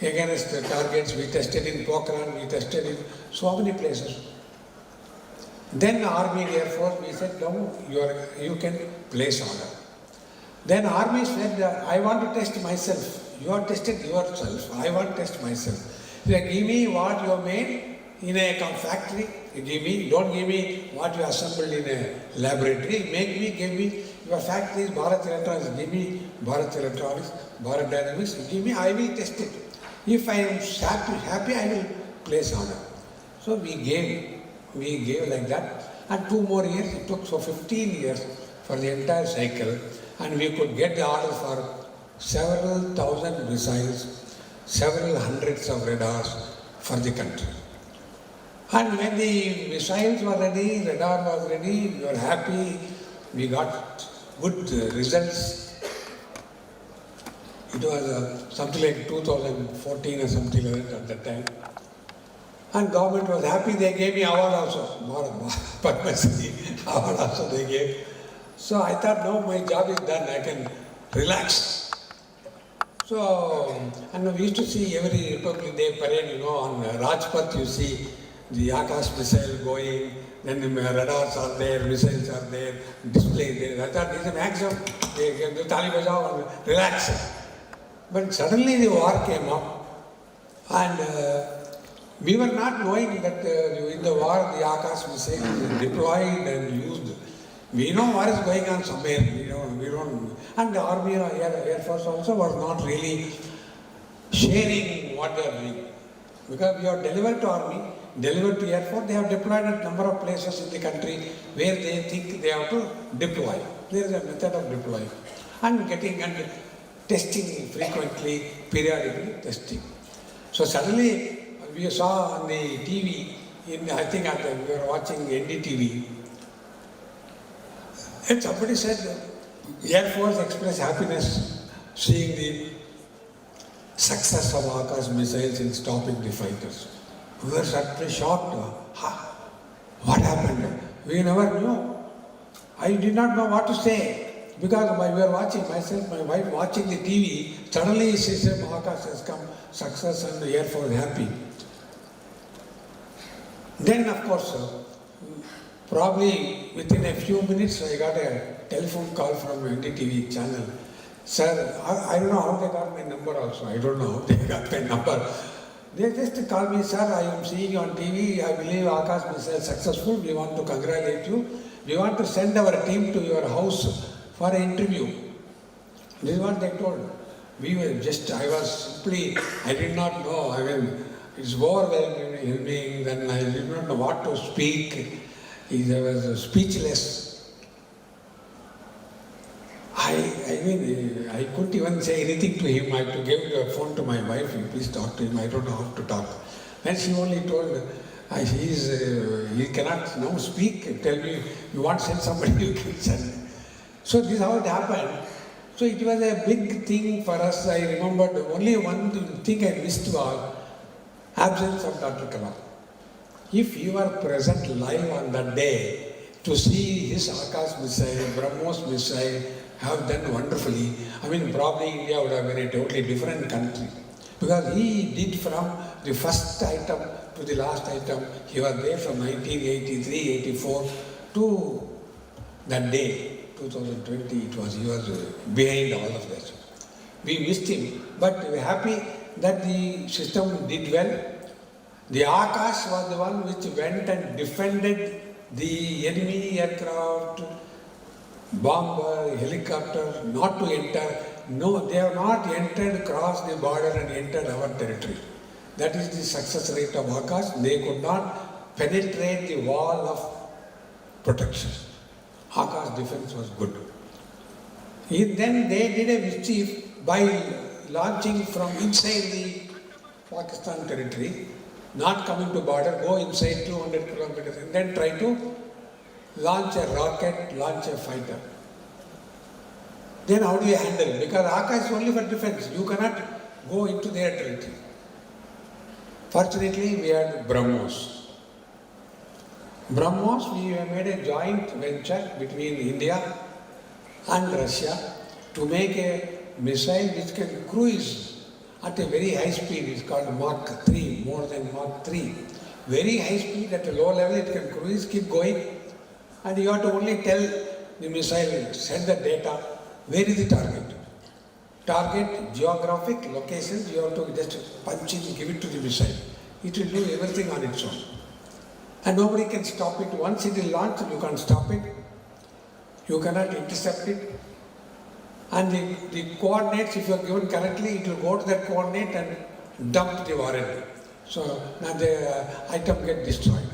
S5: against the targets. We tested in Pokhran. We tested in so many places. Then Army and Air Force, we said, no, you can place order. Then Army said, I want to test myself. You have tested yourself. I want to test myself. They give me what you have made in a factory. You give me, don't give me what you assembled in a laboratory. Give me your factory is Bharat Electronics. Give me Bharat Electronics, Bharat Dynamics. Give me, I will test it. If I am happy, I will place order. So we gave like that. And 2 more years, it took so 15 years for the entire cycle. And we could get the order for several thousand missiles, several hundreds of radars for the country. And when the missiles were ready, radar was ready, we were happy, we got good results. It was something like 2014 or something like that at that time. And government was happy, they gave me award also, Padma Shri award also they gave. So I thought, no, my job is done, I can relax. So, and we used to see every Republic Day parade, on Rajpath you see the Akash missile going, then the radars are there, missiles are there, display there. I thought this is a maximum, they can do Tali Bajao and relax. But suddenly the war came up and we were not knowing that in the war the Akash missile is deployed and used. We know what is going on somewhere, we don't. And the Army and Air Force also was not really sharing what they are doing. Because we have delivered to Army, delivered to Air Force, they have deployed at a number of places in the country where they think they have to deploy. There is a method of deploying. And getting and testing frequently, periodically testing. So suddenly we saw on the TV, I think we were watching NDTV, and somebody said, Air Force expressed happiness seeing the success of Akash missiles in stopping the fighters. We were certainly shocked. What happened? We never knew. I did not know what to say because we were watching, myself, my wife watching the TV. Suddenly she said, Akash has come, success and the Air Force happy. Then of course, probably within a few minutes I got a telephone call from NDTV channel. Sir, I don't know how they got my number also. I don't know how they got my number. They just called me, sir, I am seeing you on TV. I believe Akash missile successful. We want to congratulate you. We want to send our team to your house for an interview. This is what they told. We were just, I did not know. I mean, it's overwhelming. Then I did not know what to speak. I was speechless. I couldn't even say anything to him. I had to give the phone to my wife. Please talk to him. I don't know how to talk. Then she only told, he cannot now speak. Tell me, you want to send somebody, you can send. So this is how it happened. So it was a big thing for us. I remembered only one thing I missed was absence of Dr. Kalam. If you are present live on that day to see his Akash missile, BrahMos missile have done wonderfully, I mean probably India would have been a totally different country. Because he did from the first item to the last item, he was there from 1983, 84 to that day, 2020, he was behind all of this. We missed him, but we are happy that the system did well. The Akash was the one which went and defended the enemy aircraft, bomber, helicopter, not to enter. No, they have not entered, crossed the border and entered our territory. That is the success rate of Akash. They could not penetrate the wall of protection. Akash defense was good. Then they did a mischief by launching from inside the Pakistan territory, not coming to border, go inside 200 kilometers and then try to launch a rocket, launch a fighter. Then how do you handle? Because Akash is only for defense. You cannot go into their territory. Fortunately, we had BrahMos. BrahMos, we have made a joint venture between India and Russia to make a missile which can cruise at a very high speed. It's called Mach 3, more than Mach 3. Very high speed, at a low level it can cruise, keep going. And you have to only tell the missile, send the data, where is the target? Target, geographic, locations, you have to just punch in, give it to the missile. It will do everything on its own. And nobody can stop it. Once it is launched, you can't stop it. You cannot intercept it. And the coordinates, if you are given correctly, it will go to that coordinate and dump the warhead. So now the item get destroyed.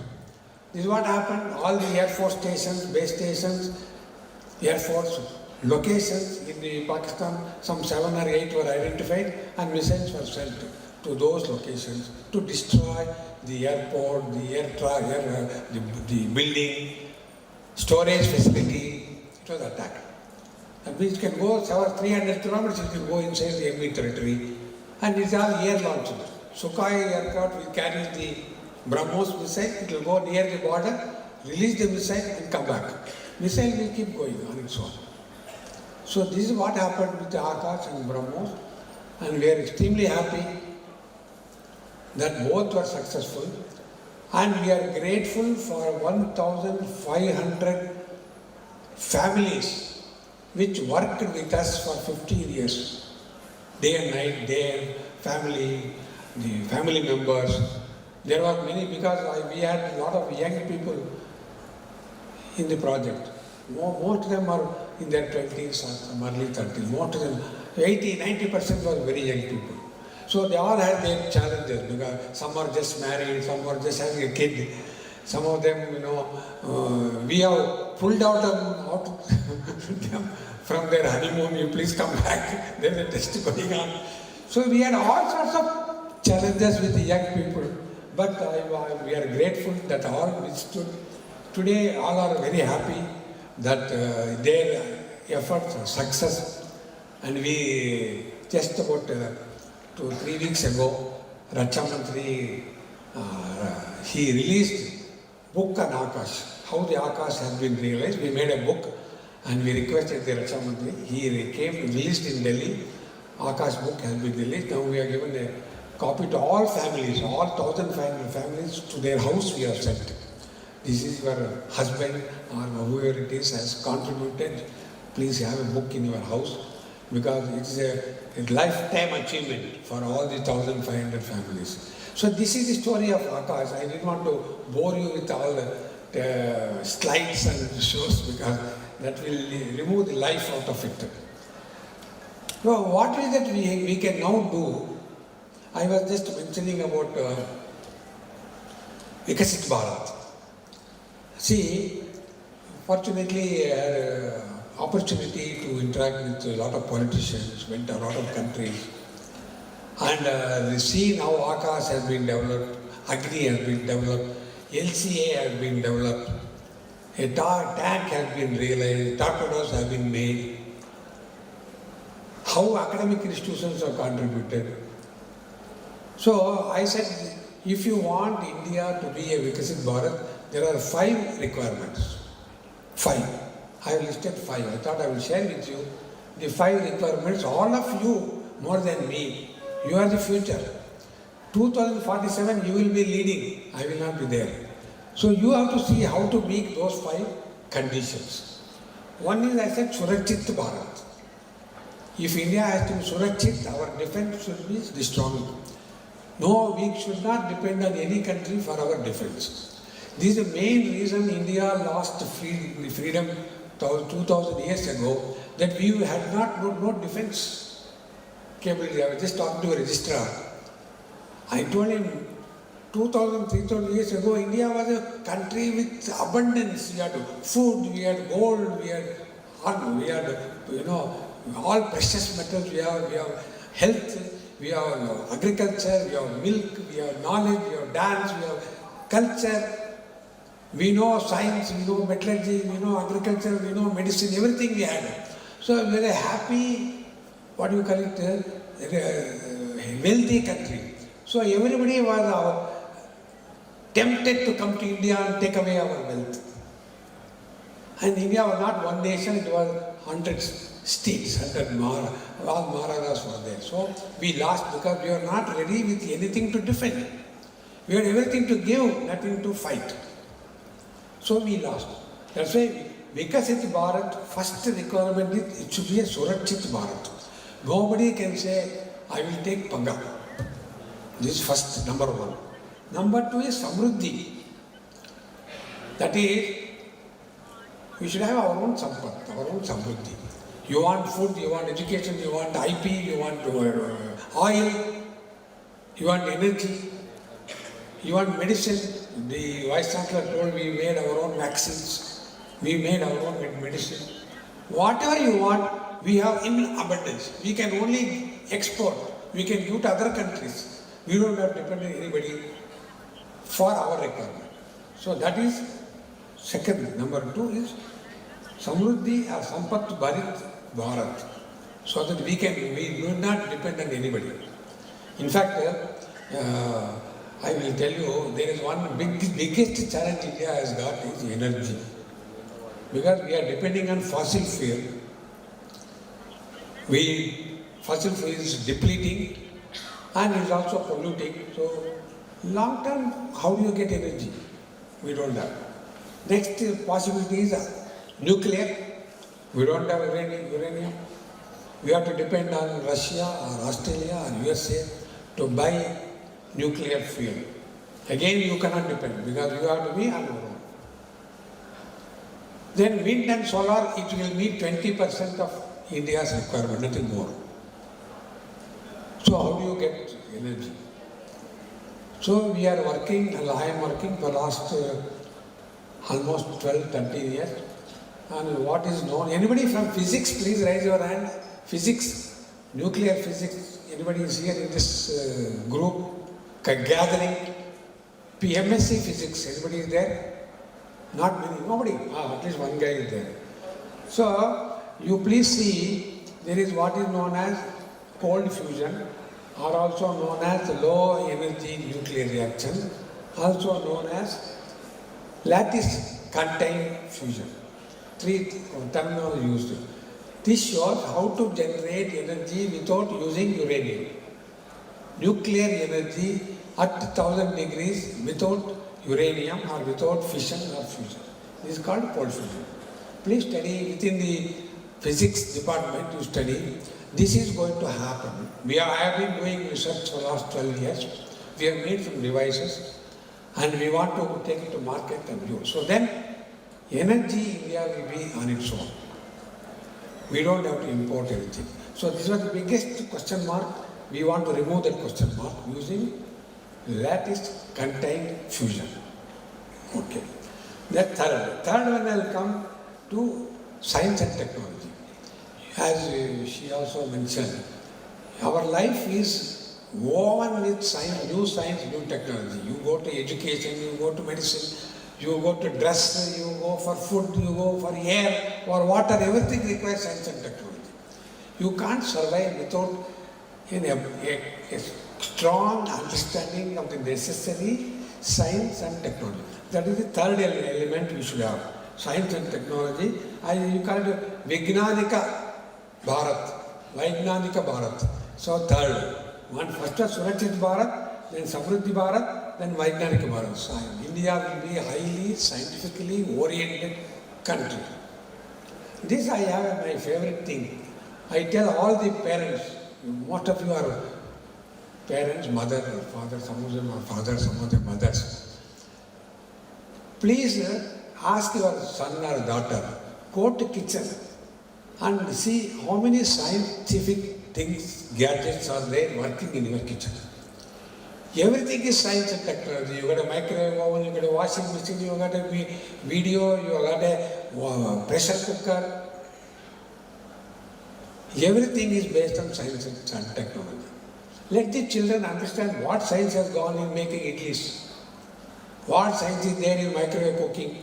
S5: This is what happened. All the Air Force stations, base stations, Air Force locations in the Pakistan, some 7 or 8 were identified and missiles were sent to those locations to destroy the airport, the building, storage facility. It was attacked. And which can go 300 kilometers, it can go inside the enemy territory. And it's all air launched. Sukhoi aircraft will carry the BrahMos missile, it will go near the border, release the missile and come back. Missile will keep going on its own. So this is what happened with the Akash and BrahMos, and we are extremely happy that both were successful, and we are grateful for 1,500 families which worked with us for 15 years, day and night, their family, the family members. There were many, because we had a lot of young people in the project. Most of them are in their 20s or some early 30s. Most of them, 80-90% were very young people. So they all had their challenges, because some are just married, some are just having a kid. Some of them, we have pulled out them from their honeymoon. You please come back. There's a test going on. So we had all sorts of challenges with the young people. But we are grateful that all withstood. Today, all are very happy that their efforts are success. And we just about 3 weeks ago, Raksha Mantri, he released book on Akash, how the Akash has been realized. We made a book and we requested the Raksha Mantri. He released in Delhi. Akash book has been released. Now we are given a copy to all families, all 1,500 families, to their house we have sent. This is your husband or whoever it is has contributed. Please have a book in your house, because it is a lifetime achievement for all the 1,500 families. So this is the story of Akash. I didn't want to bore you with all the slides and shows, because that will remove the life out of it. So what is that we can now do? I was just mentioning about Vikasit Bharat. See, fortunately, I had an opportunity to interact with a lot of politicians, went to a lot of countries. And we see now Akash has been developed, Agni has been developed, LCA has been developed, a tank has been realized, torpedoes have been made. How academic institutions have contributed. So I said, if you want India to be a Vikasit Bharat, there are 5 requirements. 5. I have listed 5. I thought I will share with you the 5 requirements. All of you, more than me, you are the future. 2047, you will be leading. I will not be there. So you have to see how to meet those 5 conditions. One is, I said, Surakshit Bharat. If India has to be Surakshit, our defense should be strong. No, we should not depend on any country for our defense. This is the main reason India lost freedom 2000 years ago, that we had no defense capability. I was just talking to a registrar. I told him, 2000, 3000 years ago, India was a country with abundance. We had food, we had gold, we had all precious metals, we have health, we have agriculture, we have milk, we have knowledge, we have dance, we have culture. We know science, we know metallurgy, we know agriculture, we know medicine, everything we had. So we were a happy, wealthy country. So everybody was tempted to come to India and take away our wealth. And India was not one nation, it was hundreds. States, all Maharajas were there. So we lost because we were not ready with anything to defend. We had everything to give, nothing to fight. So we lost. That's why Vikasit Bharat, first requirement is it should be a Surakshit Bharat. Nobody can say, I will take Panga. This is first, number 1. Number 2 is Samruddhi. That is, we should have our own Sampat, our own Samruddhi. You want food, you want education, you want IP, you want oil, you want energy, you want medicine. The Vice Chancellor told we made our own vaccines, we made our own medicine. Whatever you want, we have in abundance. We can only export, we can give to other countries. We don't have to depend on anybody for our requirement. So that is second. Number 2 is Samruddhi or Sampat Bharat, so that we do not depend on anybody. In fact, I will tell you, there is one biggest challenge India has got is energy. Because we are depending on fossil fuel. Fossil fuel is depleting and is also polluting. So, long term, how do you get energy? We don't have. Next possibility is nuclear. We don't have uranium. We have to depend on Russia or Australia or USA to buy nuclear fuel. Again, you cannot depend because you have to be on your own. Then wind and solar, it will meet 20% of India's requirement, nothing more. So how do you get energy? So we are working, and I am working for last almost 12-13 years. And what is known, anybody from physics, please raise your hand. Physics, nuclear physics, anybody is here in this group, gathering? MSc physics, anybody is there? Not many, nobody, at least one guy is there. So, you please see, there is what is known as cold fusion, are also known as low energy nuclear reaction, also known as lattice contained fusion. Three terminology used. This shows how to generate energy without using uranium. Nuclear energy at 1000 degrees without uranium or without fission or fusion. This is called cold fusion. Please study within the physics department, you study. This is going to happen. I have been doing research for the last 12 years. We have made some devices and we want to take it to market and use. So then energy India will be on its own. We don't have to import anything. So this was the biggest question mark. We want to remove that question mark using lattice contained fusion. Okay. That third one I will come to science and technology. As she also mentioned, our life is woven with science, new technology. You go to education, you go to medicine, you go to dress, you go for food, you go for air, for water, everything requires science and technology. You can't survive without a strong understanding of the necessary science and technology. That is the third element we should have. Science and technology. You call it Vijnanika Bharat. So third. First was Surakshit Bharat, then Samruddhi Bharat, then Vijnanika Bharat. So India will be a highly scientifically oriented country. This I have my favorite thing. I tell all the parents, most of you are parents, mother or father, some of them are fathers, some of them mothers. Please ask your son or daughter, go to kitchen and see how many scientific things, gadgets are there working in your kitchen. Everything is science and technology. You got a microwave oven, you got a washing machine, you got a video, you got a pressure cooker. Everything is based on science and technology. Let the children understand what science has gone in making idlis, what science is there in microwave cooking,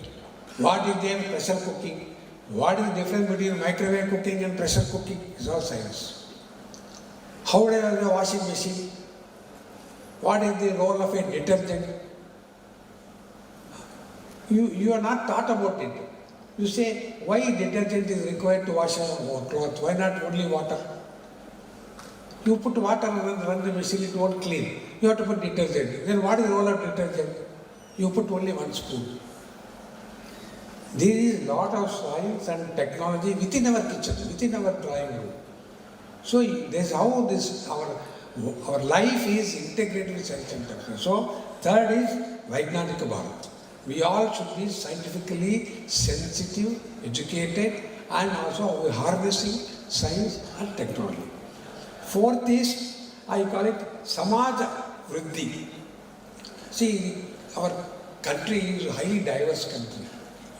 S5: what is there in pressure cooking, what is the difference between microwave cooking and pressure cooking. It's all science. How do you have a washing machine? What is the role of a detergent? You are not thought about it. You say, why detergent is required to wash a cloth? Why not only water? You put water and run the machine, it won't clean. You have to put detergent. Then what is the role of detergent? You put only 1 spoon. There is a lot of science and technology within our kitchen, within our drawing room. So that's how our life is integrated with science and technology. So third is Vijnanika Bharat. We all should be scientifically sensitive, educated, and also harnessing science and technology. Fourth is, I call it Samaja Vriddhi. See, our country is a highly diverse country,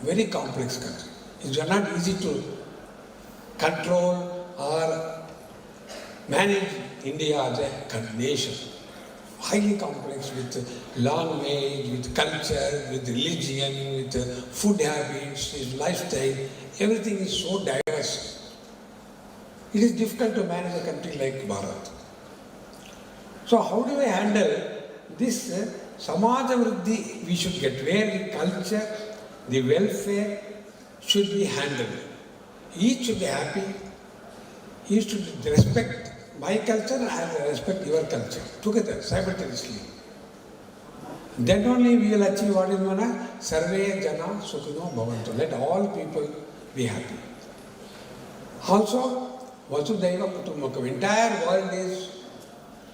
S5: very complex country. It's not easy to control or manage India as a nation. Highly complex with language, with culture, with religion, with food habits, with lifestyle. Everything is so diverse. It is difficult to manage a country like Bharat. So how do we handle this Samaja Vriddhi we should get, where the culture, the welfare should be handled. Each should be happy, each should respect my culture and I respect your culture together, simultaneously. Then only we will achieve what is known as Sarve Jana Sukhino Bhavantu. Let all people be happy. Also, Vasudhaiva Kutumbakam. Entire world is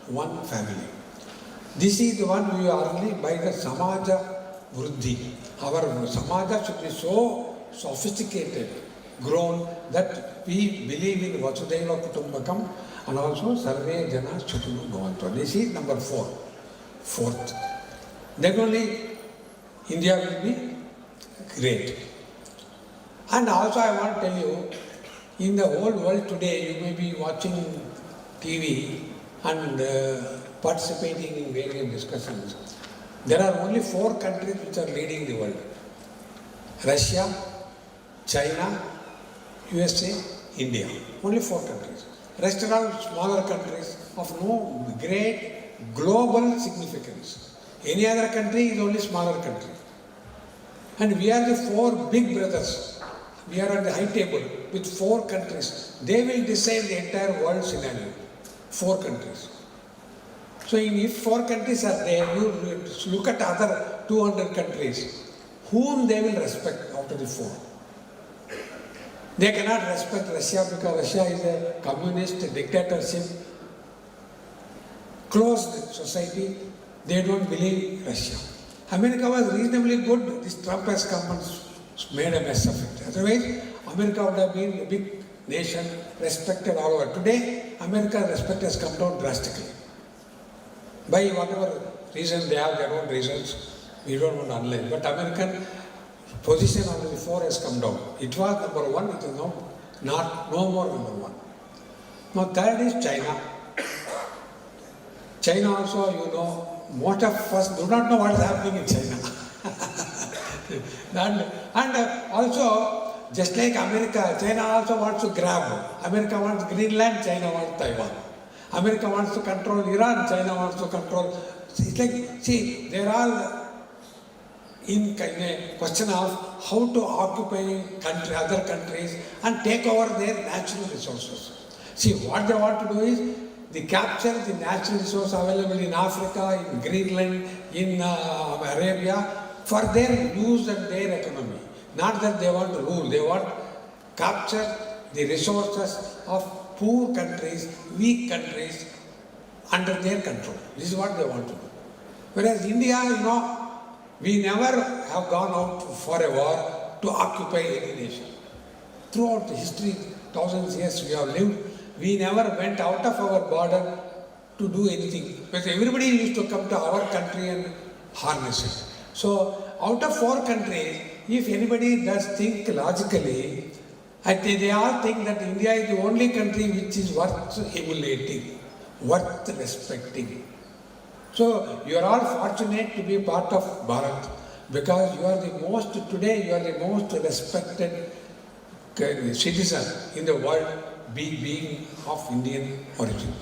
S5: one family. This is the one we are only by the Samaja Vriddhi. Our Samaja should be so sophisticated, grown, that we believe in Vasudhaiva Kutumbakam and also Sarve Jana Sukhino Bhavantu. This is number 4. Fourth. Then only India will be great. And also I want to tell you, in the whole world today, you may be watching TV and participating in various discussions. There are only 4 countries which are leading the world. Russia, China, USA, India. Only 4 countries. Rest are all smaller countries of no great global significance. Any other country is only smaller country. And we are the four big brothers. We are on the high table with 4 countries. They will decide the entire world scenario. 4 countries. So if 4 countries are there, you look at other 200 countries, whom they will respect out of the 4. They cannot respect Russia because Russia is a communist dictatorship, closed society. They don't believe Russia. America was reasonably good. This Trump has come and made a mess of it. Otherwise, America would have been a big nation, respected all over. Today, America's respect has come down drastically. By whatever reason, they have their own reasons. We don't want to analyze. But American position on the 4 has come down. It was number 1, it is now no more number 1. Now third is China. China also, you know, most of us do not know what is happening in China. and also, just like America, China also wants to grab. America wants Greenland, China wants Taiwan. America wants to control Iran, China wants to control. It's like, see, they're all in a question of how to occupy other countries and take over their natural resources. See, what they want to do is they capture the natural resource available in Africa, in Greenland, in Arabia for their use and their economy. Not that they want to rule, they want to capture the resources of poor countries, weak countries under their control. This is what they want to do. Whereas India, you know, we never have gone out for a war to occupy any nation. Throughout history, thousands of years we have lived, we never went out of our border to do anything. Because everybody used to come to our country and harness it. So, out of 4 countries, if anybody does think logically, I think they all think that India is the only country which is worth emulating, worth respecting. So, you are all fortunate to be part of Bharat because you are the most, today you are the most respected citizen in the world being of Indian origin.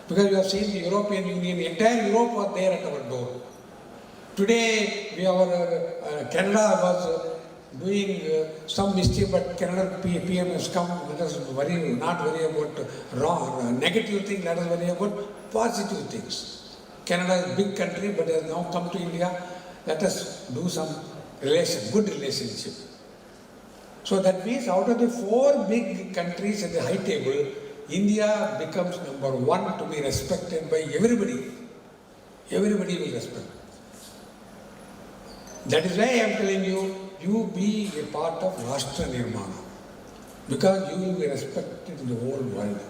S5: Because you have seen the European Union, entire Europe was there at our door. Today, Canada was doing some mischief, but Canada PM has come. Let us not worry about negative things, let us worry about positive things. Canada is a big country, but has now come to India. Let us do some good relationship. So that means out of the 4 big countries at the high table, India becomes number 1 to be respected by everybody. Everybody will respect. That is why I am telling you, you be a part of Rashtra Nirmana. Because you will be respected in the whole world.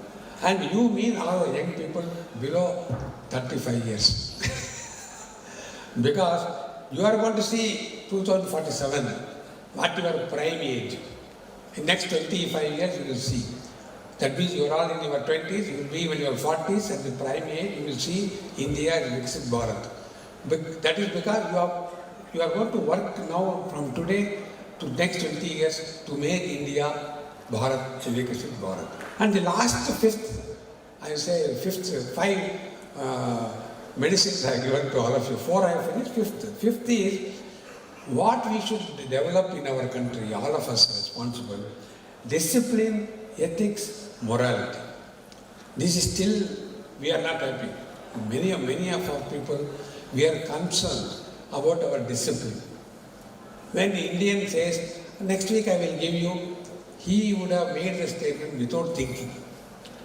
S5: And you mean all the young people below 35 years. Because you are going to see 2047, what your prime age. In next 25 years you will see. That means you are all in your 20s, you will be when you are 40s and the prime age, you will see India as Viksit Bharat. But that is because you are going to work now from today to next 20 years to make India Bharat, Viksit Bharat. And the last 5 medicines I have given to all of you. 4 I have finished, 5th is what we should develop in our country, all of us are responsible. Discipline, ethics, morality. This is still, we are not happy. Many of our people, we are concerned about our discipline. When the Indian says, next week I will give you, he would have made the statement without thinking.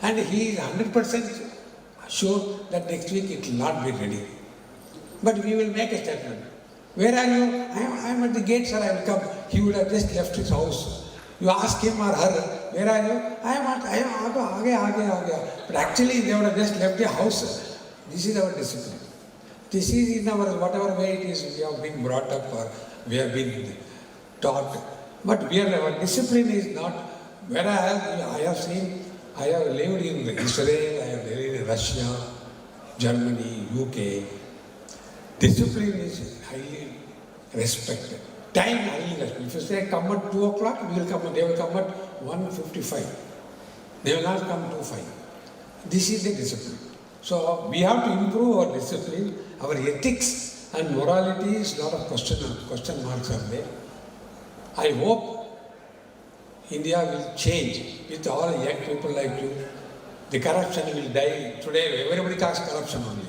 S5: And he is 100% sure that next week it will not be ready. But we will make a statement. Where are you? I am at the gate, sir, I will come. He would have just left his house. You ask him or her, where are you? I am. But actually they would have just left the house. This is our discipline. This is in our, whatever way it is, we have been brought up or we have been taught. But our discipline is not, where I have seen, I have lived in Israel, I have lived in Russia, Germany, UK. Discipline is highly respected. Time highly respected. If you say come at 2 o'clock, they will come at 1:55. They will not come 2:05. This is the discipline. So we have to improve our discipline, our ethics and morality is lot of question marks are there. I hope India will change with all young people like you. The corruption will die. Today everybody talks corruption only.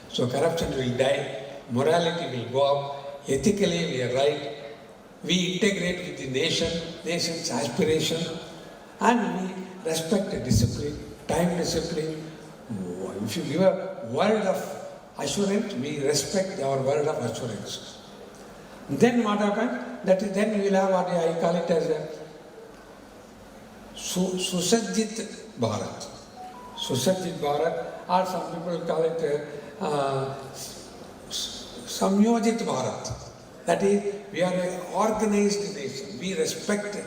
S5: So corruption will die, morality will go up, ethically we are right. We integrate with the nation's aspiration, and we respect the discipline, time discipline. If you give a word of assurance, we respect our word of assurance. Then what happens? Then we will have what I call it as a Susajjit Bharat. Susajjit Bharat, or some people call it Samyojit Bharat. That is, we are an organized nation. We respect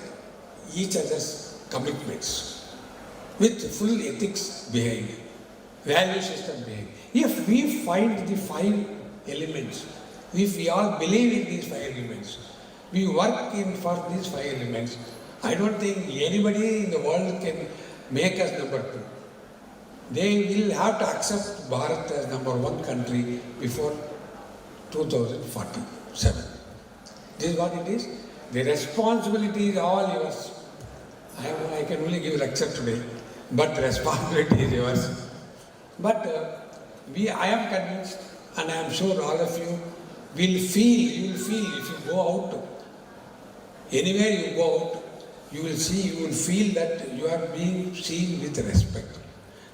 S5: each other's commitments with full ethics behind it, value system behind it. If we find the 5 elements, if we all believe in these 5 elements, we work for these 5 elements, I don't think anybody in the world can make us number 2. They will have to accept Bharat as number 1 country before 2047. This is what it is. The responsibility is all yours. I can only give a lecture today, but the responsibility is yours. But I am convinced, and I am sure all of you will feel, you will feel if you go out, anywhere you go out, you will feel that you are being seen with respect.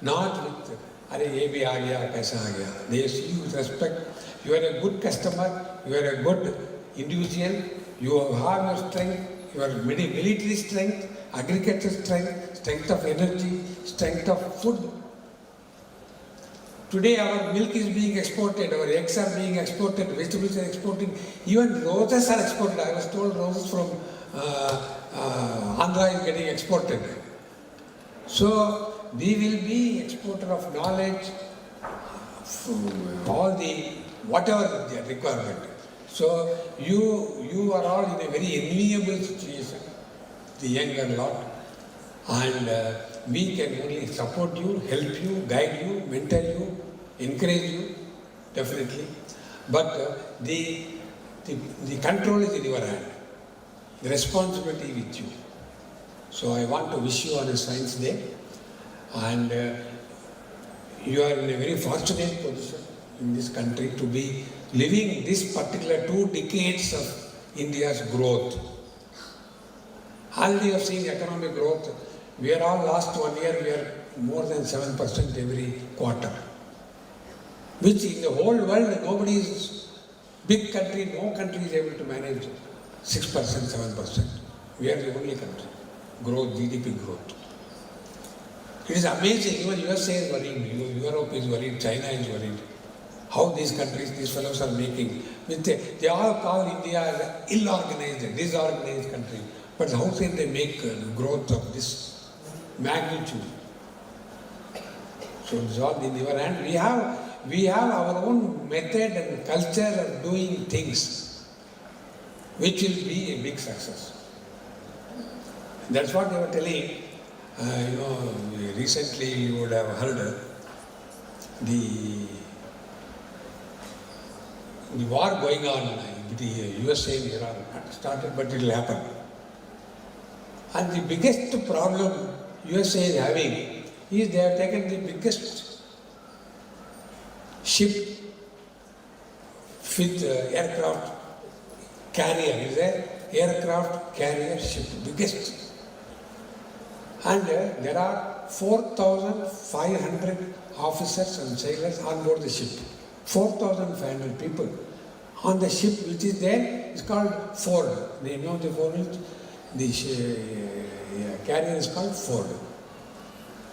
S5: Not with, "Are ye bhi aa gaya, kaisa aa gaya." They see you with respect. You are a good customer, you are a good individual, you have your strength, your military strength, agriculture strength, strength of energy, strength of food. Today our milk is being exported, our eggs are being exported, vegetables are exported, even roses are exported. I was told roses from Andhra is getting exported. So we will be exporter of knowledge, all the whatever the requirement. So you are all in a very enviable situation, the younger lot, and we can only support you, help you, guide you, mentor you, encourage you, definitely. But the control is in your hand, the responsibility with you. So I want to wish you on a Science Day, and you are in a very fortunate position in this country to be living this particular 2 decades of India's growth. Already you have seen economic growth. We are all last 1 year, we are more than 7% every quarter. Which in the whole world, nobody is, big country, no country is able to manage 6%, 7%. We are the only country. Growth, GDP growth. It is amazing, even USA is worried, Europe is worried, China is worried. How these countries, these fellows are making. They all call India as an ill-organized, disorganized country. But how can they make growth of this magnitude? So it's all in your hand. We have our own method and culture of doing things, which will be a big success. That's what they were telling. Recently you would have heard the war going on between USA and Iran started, but it will happen. And the biggest problem USA is having is they have taken the biggest ship with aircraft carrier, is an aircraft carrier ship, biggest. And there are 4,500 officers and sailors on board the ship. 4,500 people on the ship which is there. It's called Ford. They know the Ford. The carrier is called Ford.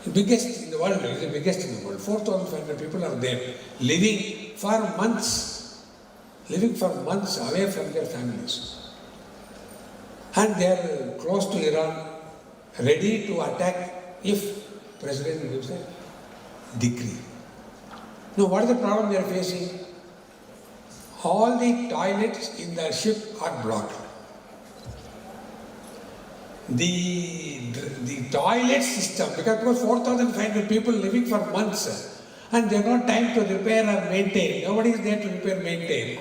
S5: The biggest in the world, is the biggest in the world. 4,500 people are there, living for months away from their families. And they are close to Iran, ready to attack if President gives a decree. Now what is the problem they are facing? All the toilets in the ship are blocked. the toilet system, because 4,500 people living for months and they have no time to repair or maintain. Nobody is there to repair and maintain.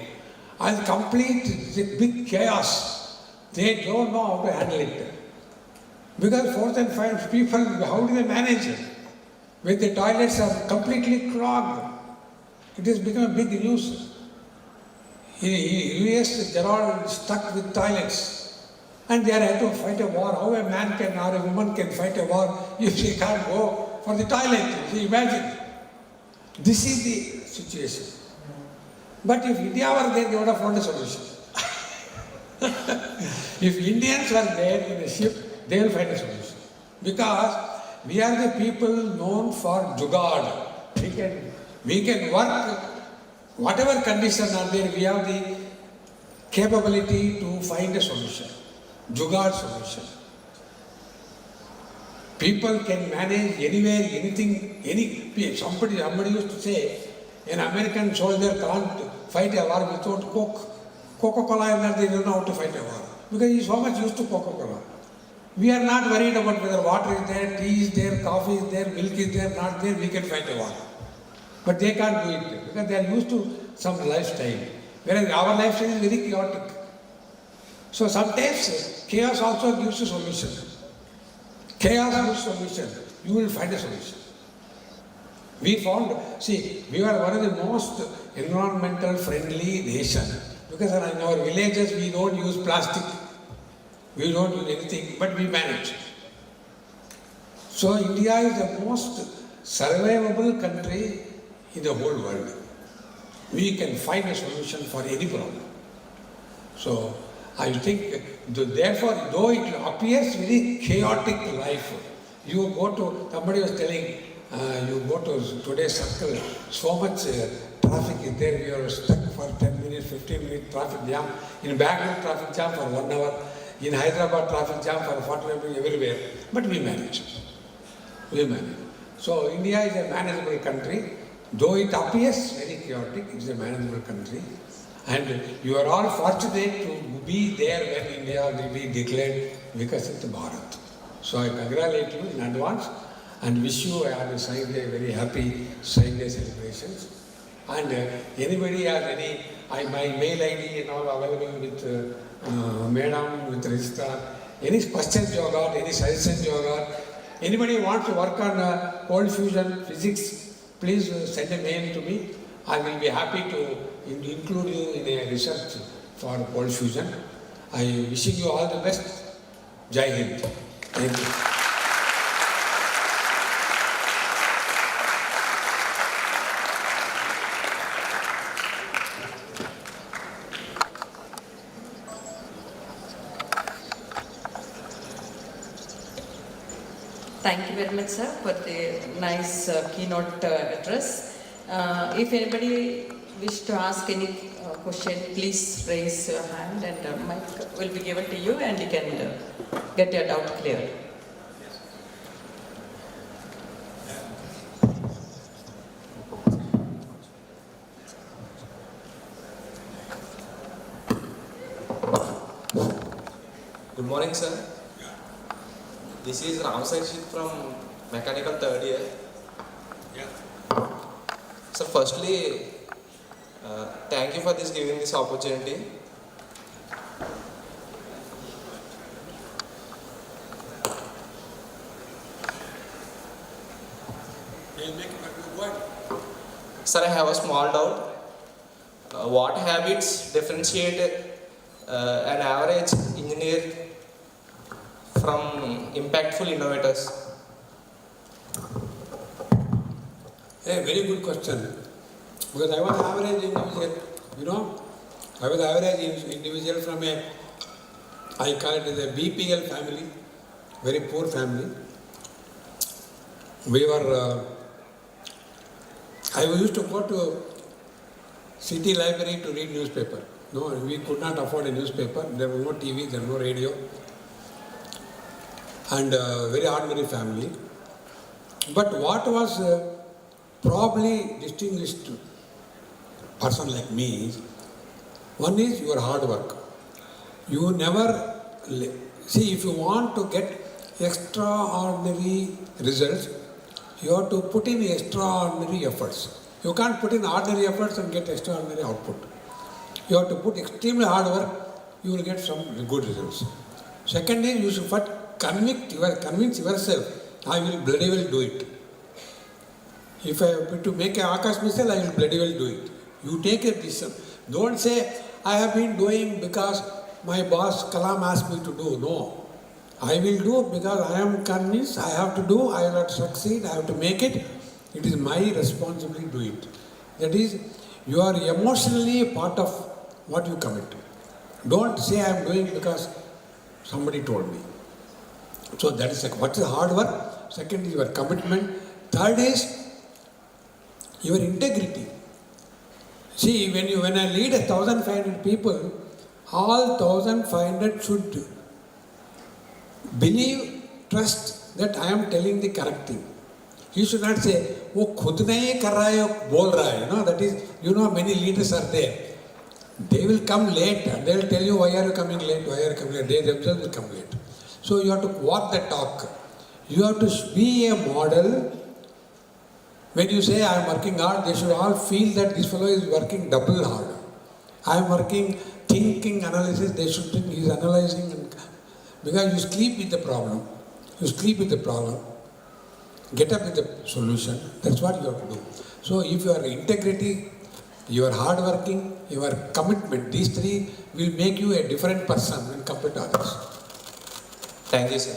S5: And complete big chaos. They don't know how to handle it. Because 4,500 people, how do they manage it? When the toilets are completely clogged. It has become a big news. In US, they're all stuck with toilets. And they had to fight a war. How a man can or a woman can fight a war if she can't go for the toilet? See, imagine. This is the situation. But if India were there, they would have found a solution. If Indians were there in a ship, they will find a solution. Because we are the people known for jugaad. We can work, whatever conditions are there, we have the capability to find a solution. Jugaad solution. People can manage anywhere, anything, somebody used to say, an American soldier can't fight a war without Coke. Coca-Cola and that they don't know how to fight a war. Because he is so much used to Coca-Cola. We are not worried about whether water is there, tea is there, coffee is there, milk is there, not there, we can fight a war. But they can't do it because they are used to some lifestyle. Whereas our lifestyle is very chaotic. So sometimes chaos also gives a solution. Chaos gives a solution. You will find a solution. We found, we are one of the most environmental friendly nation. Because in our villages we don't use plastic. We don't use anything, but we manage. So India is the most survivable country in the whole world. We can find a solution for any problem. So I think, therefore, though it appears very chaotic life, you go to, somebody was telling, you go to today's circle, so much traffic is there, we are stuck for 10 minutes, 15 minutes traffic jam. In Bangalore, traffic jam for 1 hour. In Hyderabad, traffic jam for 45 minutes everywhere. But we manage. We manage. So India is a manageable country. Though it appears very chaotic, it is a manageable country. And you are all fortunate to be there when India will be declared Vikasita Bharat. So I congratulate you in advance and wish you on Sign Day very happy Sign Day celebrations. And anybody has any, my mail ID and all available with Madam, with Registrar. Any questions you got, any suggestions you got, anybody wants to work on cold fusion physics, please send a mail to me. I will be happy to include you in a research for cold fusion. I am wishing you all the best. Jai Hind. Thank you.
S2: Thank you very much, sir, for the nice keynote address. If anybody wish to ask any question, please raise your hand and mic will be given to you and you can get your doubt cleared.
S9: Good morning, sir. This is Ram Sarshit from Mechanical Third Year.
S5: Yeah.
S9: So firstly, thank you for giving this opportunity. Sir, I have a small doubt. What habits differentiate an average engineer from impactful innovators?
S5: A very good question. Because I was average individual, I was average individual from I call it as a BPL family, very poor family. We were, I used to go to city library to read newspaper. No, we could not afford a newspaper. There was no TV, there was no radio. And very ordinary family. But what was probably distinguished person like me is, one is your hard work. You never See, if you want to get extraordinary results, you have to put in extraordinary efforts. You can't put in ordinary efforts and get extraordinary output. You have to put extremely hard work, you will get some good results. Second is, you should first convince yourself, I will bloody well do it. If I have to make an Akash missile, I will bloody well do it. You take a decision. Don't say, I have been doing because my boss Kalam asked me to do. No. I will do because I am convinced I have to do, I will have to succeed, I have to make it. It is my responsibility to do it. That is, you are emotionally a part of what you commit. Don't say I am doing because somebody told me. So that is what is hard work. Second is your commitment. Third is your integrity. See, when I lead 1,500 people, all 1,500 should believe, trust that I am telling the correct thing. You should not say, "Oh, khud nahi kar raha hai, bol raha hai." You know, that is, many leaders are there. They will come late and they will tell you, why are you coming late, why are you coming late. They themselves will come late. So you have to walk the talk. You have to be a model. When you say, I am working hard, they should all feel that this fellow is working double hard. I am working, thinking, analysis, they should think he is analyzing. Because you sleep with the problem. You sleep with the problem. Get up with the solution. That's what you have to do. So if your integrity, your hard working, your commitment, these three will make you a different person when compared to others.
S9: Thank you, sir.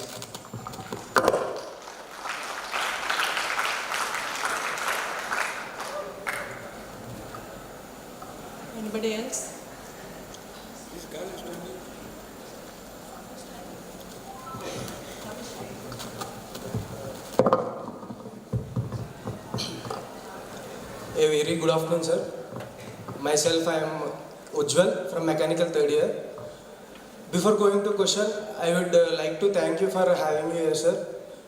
S2: Anybody else?
S5: This girl is standing.
S9: A very good afternoon, sir. Myself, I am Ujjwal from Mechanical third year. Before going to question, I would like to thank you for having me here, sir.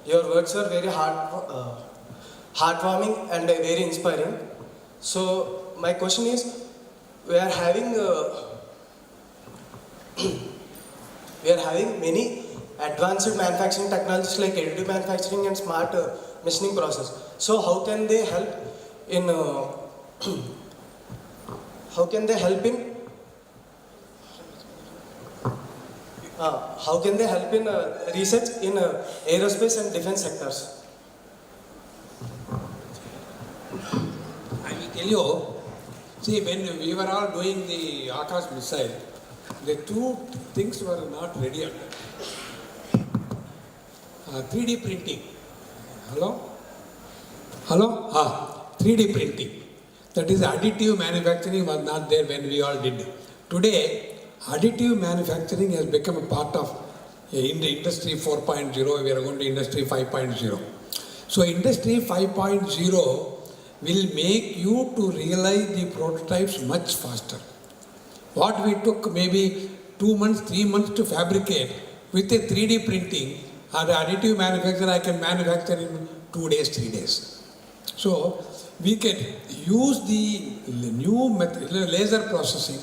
S9: Your words are very heartwarming and very inspiring. So my question is, we are having many advanced manufacturing technologies like additive manufacturing and smart machining process. So how can they help in research in aerospace and defense sectors?
S5: I will tell you, see, when we were all doing the Akash missile, the two things were not ready yet. 3D printing. Hello? 3D printing. That is, additive manufacturing was not there when we all did. Today, additive manufacturing has become a part of in the industry 4.0. We are going to industry 5.0. So industry 5.0 will make you to realize the prototypes much faster. What we took maybe 2 months, 3 months to fabricate, with a 3D printing or the additive manufacturer, I can manufacture in 2 days, 3 days. So we can use the new method, laser processing.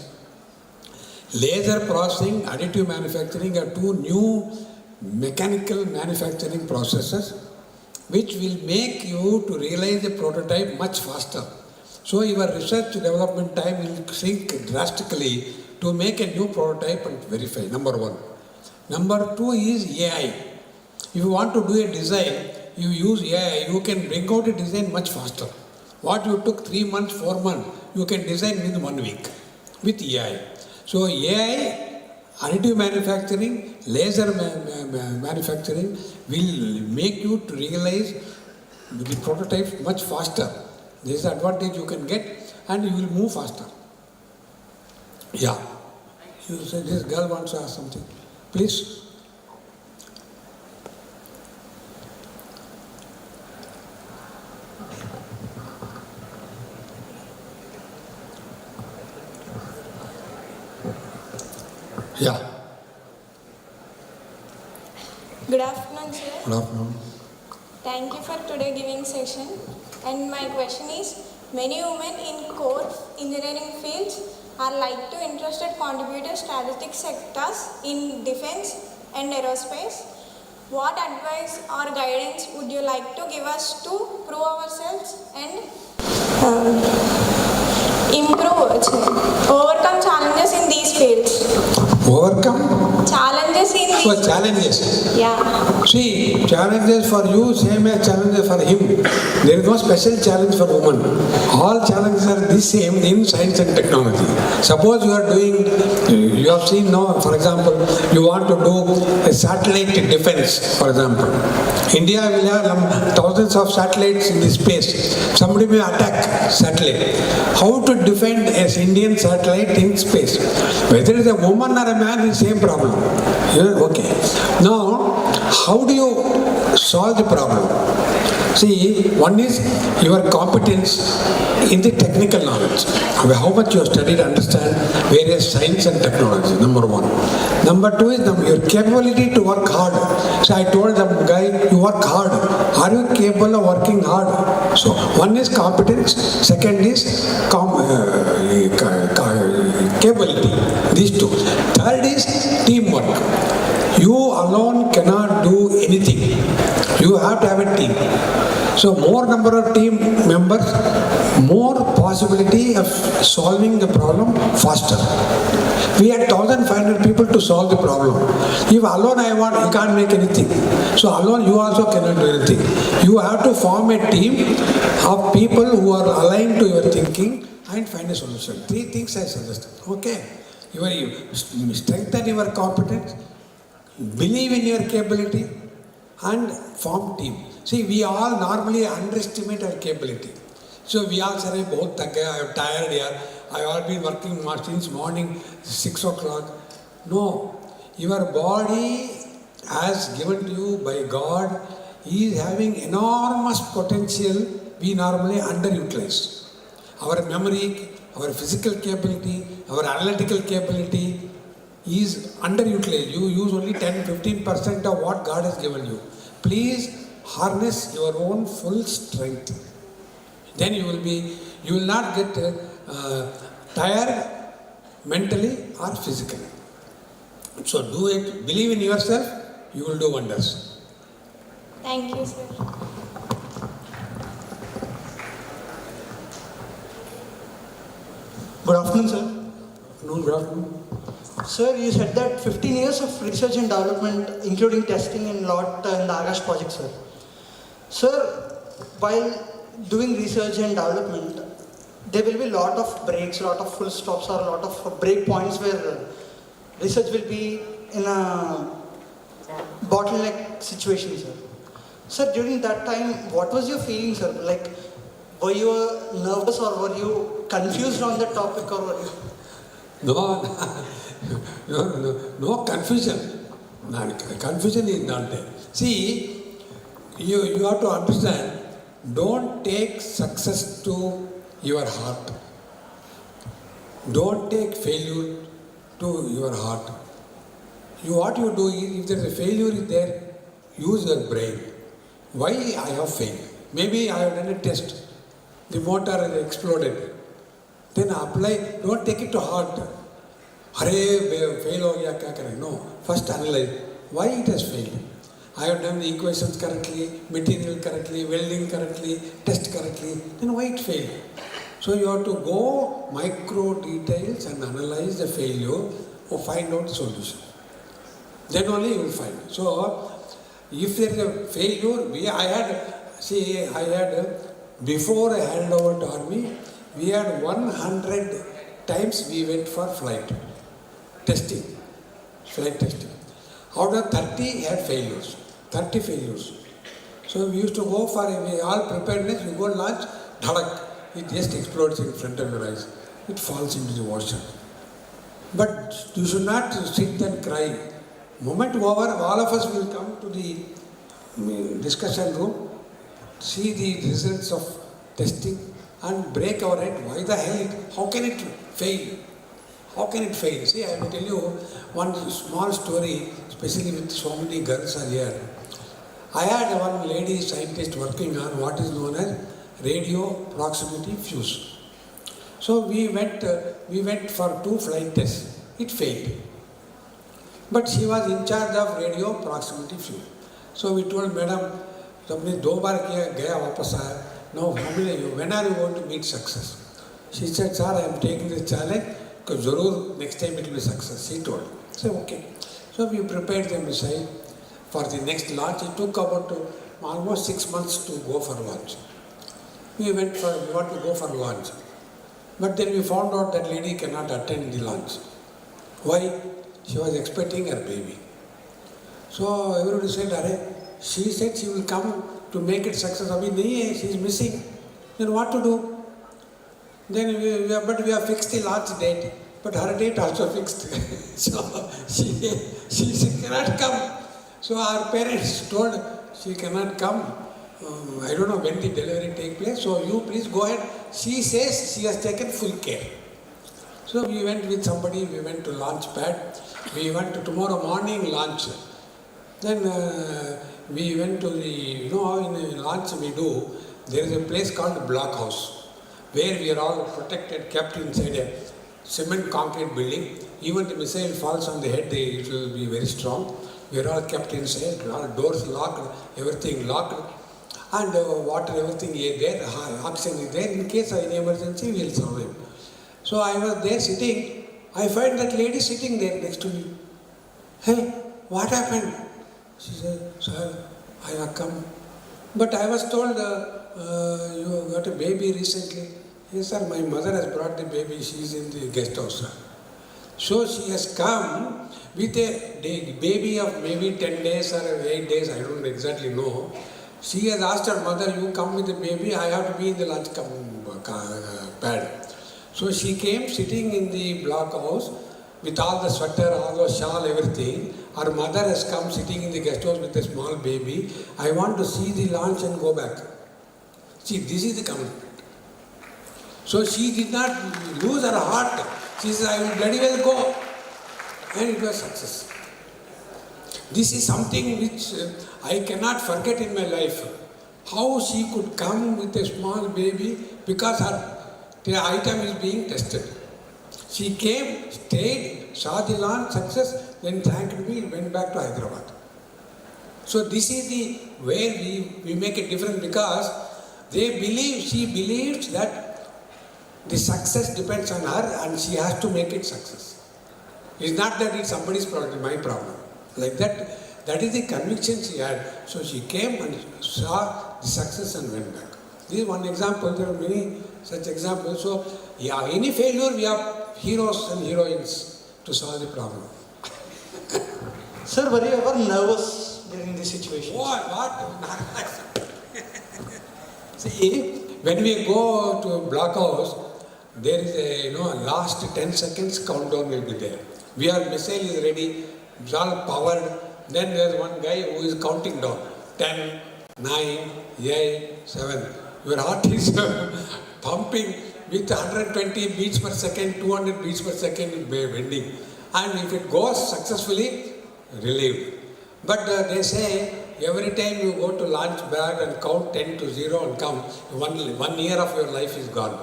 S5: Laser processing, additive manufacturing are two new mechanical manufacturing processes which will make you to realize the prototype much faster. So your research development time will shrink drastically to make a new prototype and verify, number one. Number two is AI. If you want to do a design, you use AI, you can bring out a design much faster. What you took 3 months, 4 months, you can design within 1 week with AI. So AI, additive manufacturing, laser manufacturing will make you to realize the prototypes much faster. This is the advantage you can get and you will move faster. Yeah. You said this girl wants to ask something. Please. Yeah.
S10: Good afternoon, sir.
S5: Good afternoon.
S10: Thank you for today giving session. And my question is, many women in core engineering fields are like to interested contributors strategic sectors in defense, and aerospace. What advice or guidance would you like to give us to prove ourselves and overcome challenges in these fields?
S5: Overcome?
S10: Challenges in these
S5: For challenges.
S10: Yeah.
S5: See, challenges for you, same as challenges for him. There is no special challenge for women. All challenges are the same in science and technology. Suppose you are doing, you have seen now, for example, you want to do a satellite defense, for example. India will have thousands of satellites in the space. Somebody may attack satellite. How to defend an Indian satellite in space? Whether it is a woman or a man, is the same problem. Okay. Now, how do you solve the problem? See, one is your competence in the technical knowledge. How much you have studied, understand various science and technology, number one. Number two is your capability to work hard. So I told the guy, you work hard. Are you capable of working hard? So one is competence, second is capability. These two. Third is teamwork. You alone cannot do anything. You have to have a team. So more number of team members, more possibility of solving the problem faster. We had 1,500 people to solve the problem. If alone you can't make anything. So alone you also cannot do anything. You have to form a team of people who are aligned to your thinking and find a solution. 3 things I suggest. Okay. You strengthen your competence, believe in your capability, and form team. See, we all normally underestimate our capability. So we all say, I am tired here. I have all been working since morning 6 o'clock. No, your body has given to you by God is having enormous potential we normally underutilize. Our memory, our physical capability, our analytical capability is underutilized. You use only 10-15% of what God has given you. Please harness your own full strength. Then you will not get tired mentally or physically. So do it, believe in yourself, you will do wonders.
S10: Thank you, sir.
S11: Good afternoon, sir.
S5: Good afternoon.
S11: Sir, you said that 15 years of research and development, including testing and lot in the Agash project, sir. Sir, while doing research and development, there will be a lot of breaks, a lot of full stops, or a lot of break points where research will be in a bottleneck situation, sir. Sir, during that time, what was your feeling, sir? Like, were you nervous or were you confused on the topic, or were you?
S5: No confusion. Confusion is not there. See, you have to understand, don't take success to your heart. Don't take failure to your heart. What you do is, if there is a failure is there, use your brain. Why I have failed? Maybe I have done a test. The motor has exploded. Then apply, don't take it to heart. Fail ho gaya, kya kare? No. First analyze why it has failed. I have done the equations correctly, material correctly, welding correctly, test correctly. Then why it failed? So you have to go micro details and analyze the failure or find out the solution. Then only you will find. So if there is a failure, before I handed over to army, we had 100 times we went for flight testing. Out of 30 had failures, 30 failures. So we used to go for all preparedness, you go launch, dhadak, it just explodes in front of your eyes. It falls into the ocean. But you should not sit and cry. Moment over, all of us will come to the discussion room, see the results of testing and break our head. Why the hell how can it fail? How can it fail? See, I will tell you one small story, especially with so many girls are here. I had one lady scientist working on what is known as radio proximity fuse. So we went for 2 flight tests. It failed. But she was in charge of radio proximity field. So we told Madam, तुमने 2 बार किया गया वापस आया. Now how many you? When are you going to meet success? She said, sir, I am taking this challenge because zarur next time it will be success. She told. I said, okay. So we prepared the missile for the next launch. It took about almost 6 months to go for launch. We want to go for launch. But then we found out that lady cannot attend the launch. Why? She was expecting her baby. So everybody said, Arey, she said she will come to make it success. Abhi nahi hai, she is missing. Then what to do? Then we have fixed the launch date. But her date also fixed. So she cannot come. So our parents told she cannot come. I don't know when the delivery take place. So you please go ahead. She says she has taken full care. So we went with somebody. We went to launch pad. We went to tomorrow morning launch. Then we went to the, in the launch we do, there is a place called blockhouse, where we are all protected, kept inside a cement concrete building. Even the missile falls on the head, it will be very strong. We are all kept inside, all doors locked, everything locked, and water, everything is there, oxygen is there. In case of any emergency, we will survive. So I was there sitting, I find that lady sitting there next to me. Hey, what happened? She said, sir, I have come. But I was told, you got a baby recently. Yes, sir, my mother has brought the baby. She is in the guest house, sir. So she has come with a baby of maybe 10 days or 8 days, I don't exactly know. She has asked her mother, you come with the baby, I have to be in the lunch pad. So she came sitting in the blockhouse with all the sweater, all the shawl, everything. Her mother has come sitting in the guest house with a small baby. I want to see the launch and go back. See, this is the commitment. So she did not lose her heart. She said, I will bloody well go. And it was success. This is something which I cannot forget in my life. How she could come with a small baby because her item is being tested. She came, stayed, saw the launch, success, then thanked me, went back to Hyderabad. So this is the where we make a difference because she believes that the success depends on her and she has to make it success. It's not that it's somebody's problem, my problem. Like that is the conviction she had. So she came and saw the success and went back. This is one example. There are many such examples. So, yeah, any failure, we have heroes and heroines to solve the problem.
S11: Sir, were you ever nervous during this situation?
S5: What? See, when we go to blockhouse, there is a last 10 seconds countdown will be there. Missile is ready, it's all powered. Then there is one guy who is counting down. 10, 9, 8, 7. Your heart is pumping with 120 beats per second, 200 beats per second bending. And if it goes successfully, relieved. But they say every time you go to launch pad and count 10 to 0 and come, 1 year of your life is gone.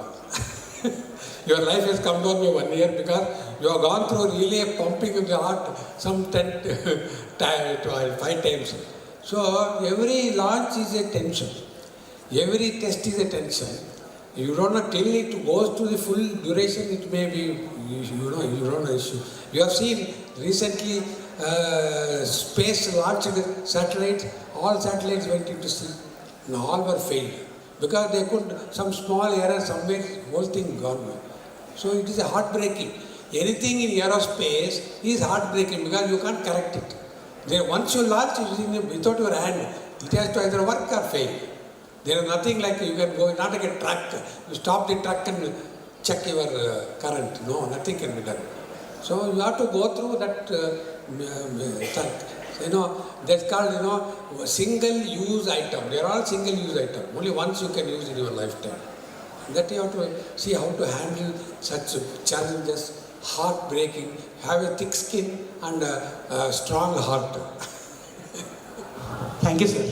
S5: Your life has come down by 1 year because you have gone through really a pumping of the heart some 10 to 5 times. So every launch is a tension. Every test is a tension. You don't know till it goes to the full duration, it may be, you don't know issue. You have seen recently space launched satellites, all satellites went into sea. Now all were failed. Because they could, some small error somewhere, whole thing gone. So it is a heartbreaking. Anything in aerospace is heartbreaking because you can't correct it. Once you launch, it is without your hand. It has to either work or fail. There is nothing like you can go, not like a truck. You stop the truck and check your current. No, nothing can be done. So you have to go through that that's called, single-use item. They are all single-use item. Only once you can use in your lifetime. That you have to see how to handle such challenges, heartbreaking, have a thick skin and a strong heart.
S11: Thank you, sir.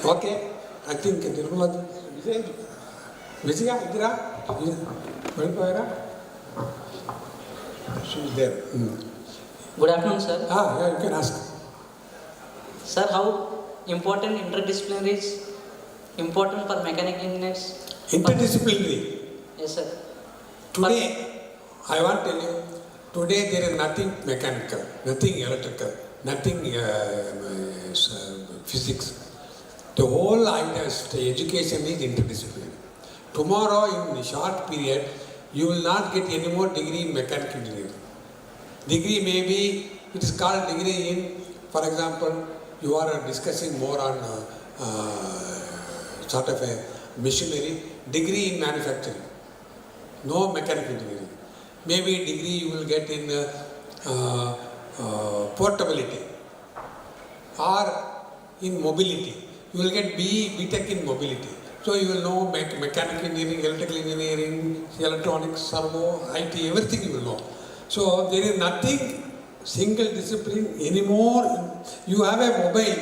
S5: Okay, I think Nirmala, Vijaya, Indira, she's there.
S12: Good afternoon, sir.
S5: Yeah, you can ask.
S12: Sir, how important interdisciplinary is important for mechanical engineers?
S5: Interdisciplinary.
S12: Yes, sir.
S5: Today, I want to tell you, today there is nothing mechanical, nothing electrical, nothing physics. The whole idea of education is interdisciplinary. Tomorrow, in a short period, you will not get any more degree in mechanical engineering. Degree may be, it is called degree in, for example, you are discussing more on sort of a machinery, degree in manufacturing, no mechanical engineering. Maybe degree you will get in portability or in mobility. You will get B.Tech in mobility. So you will know mechanical engineering, electrical engineering, electronics, servo, IT, everything you will know. So there is nothing single discipline anymore. You have a mobile.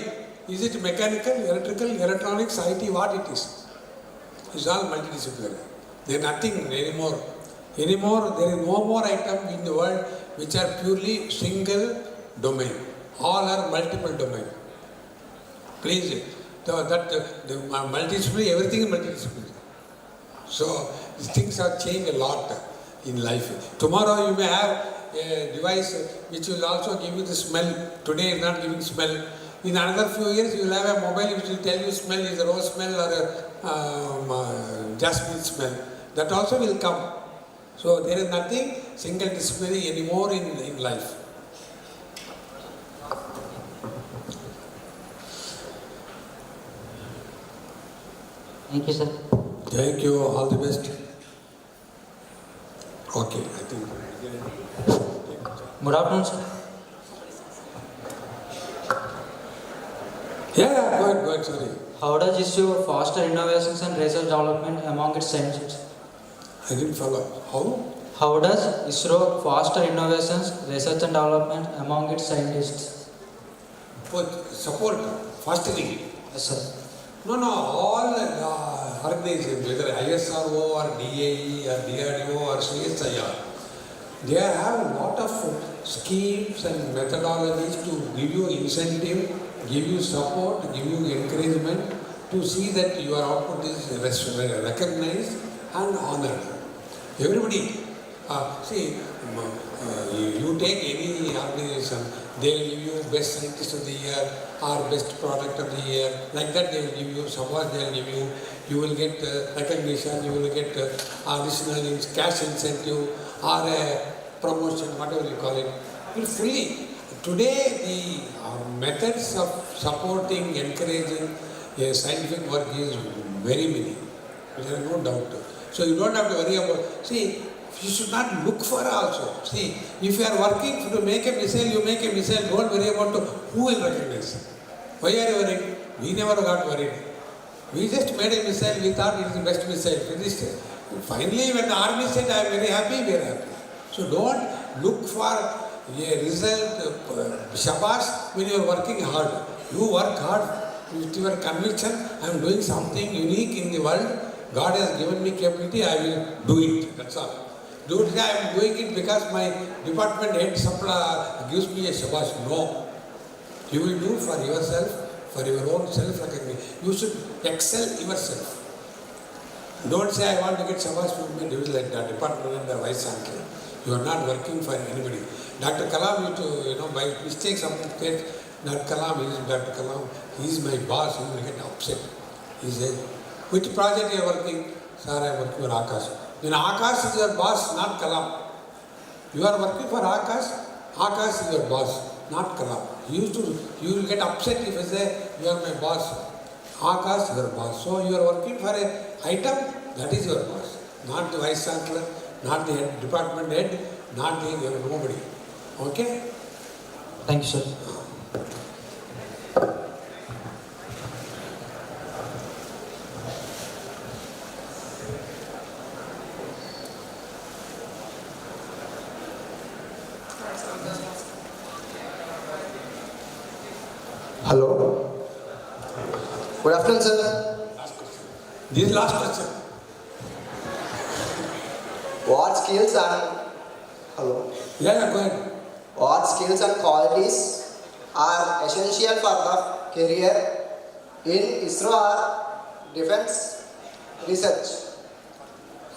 S5: Is it mechanical, electrical, electronics, IT, what it is? It's all multidisciplinary. There is nothing anymore. There is no more item in the world which are purely single domain. All are multiple domain. Please, the multidisciplinary, everything is multidisciplinary. So these things have changed a lot in life. Tomorrow you may have a device which will also give you the smell. Today is not giving smell. In another few years you will have a mobile which will tell you smell is a rose smell or a jasmine smell. That also will come. So there is nothing single disciplinary anymore in life.
S12: Thank you, sir.
S5: Thank you. All the best. Okay, I think.
S12: Good afternoon, sir.
S5: Yeah, go ahead, sorry.
S12: How does ISRO foster innovations and research development among its scientists?
S5: I didn't follow. How?
S12: How does ISRO foster innovations, research and development among its scientists?
S5: Support, fostering.
S12: Yes, sir.
S5: No, all organizations, whether ISRO or DAE or DRDO or CSIR, they have a lot of schemes and methodologies to give you incentive, give you support, give you encouragement to see that your output is recognized and honored. Everybody, you take any organization, they will give you best scientist of the year or best product of the year. Like that they will give you, suppose they will give you, you will get recognition, you will get additional cash incentive or a promotion, whatever you call it. Fully, today the methods of supporting, encouraging scientific work is very many. There is no doubt. So you don't have to worry about, you should not look for also. If you are working to make a missile, you make a missile, don't worry about who will recognize. Why are you worried? We never got worried. We just made a missile, we thought it is the best missile. Finished. Finally, when the army said, I am very happy, we are happy. So don't look for a result, shabash, when you are working hard. You work hard with your conviction, I am doing something unique in the world. God has given me capability, I will do it. That's all. Don't say I am doing it because my department head gives me a shabash. No. You will do for yourself, for your own self-recognition. You should excel yourself. Don't say I want to get shabash from my department and the vice chancellor. You are not working for anybody. Dr. Kalam used to, by mistake someone said, Dr. Kalam, he is my boss, he will get upset. He said, which project you are working? Sir, I am working for Akash. Then Akash is your boss, not Kalam. You are working for Akash, Akash is your boss, not Kalam. You will get upset if I say, you are my boss. Akash is your boss. So you are working for an item, that is your boss. Not the vice chancellor, not the head, department head, not the nobody. Okay?
S12: Thank you, sir.
S11: Hello. Good afternoon, sir.
S5: This is last question.
S13: What skills and hello?
S5: Yeah, go ahead.
S13: What skills and qualities are essential for the career in ISRO or defense research?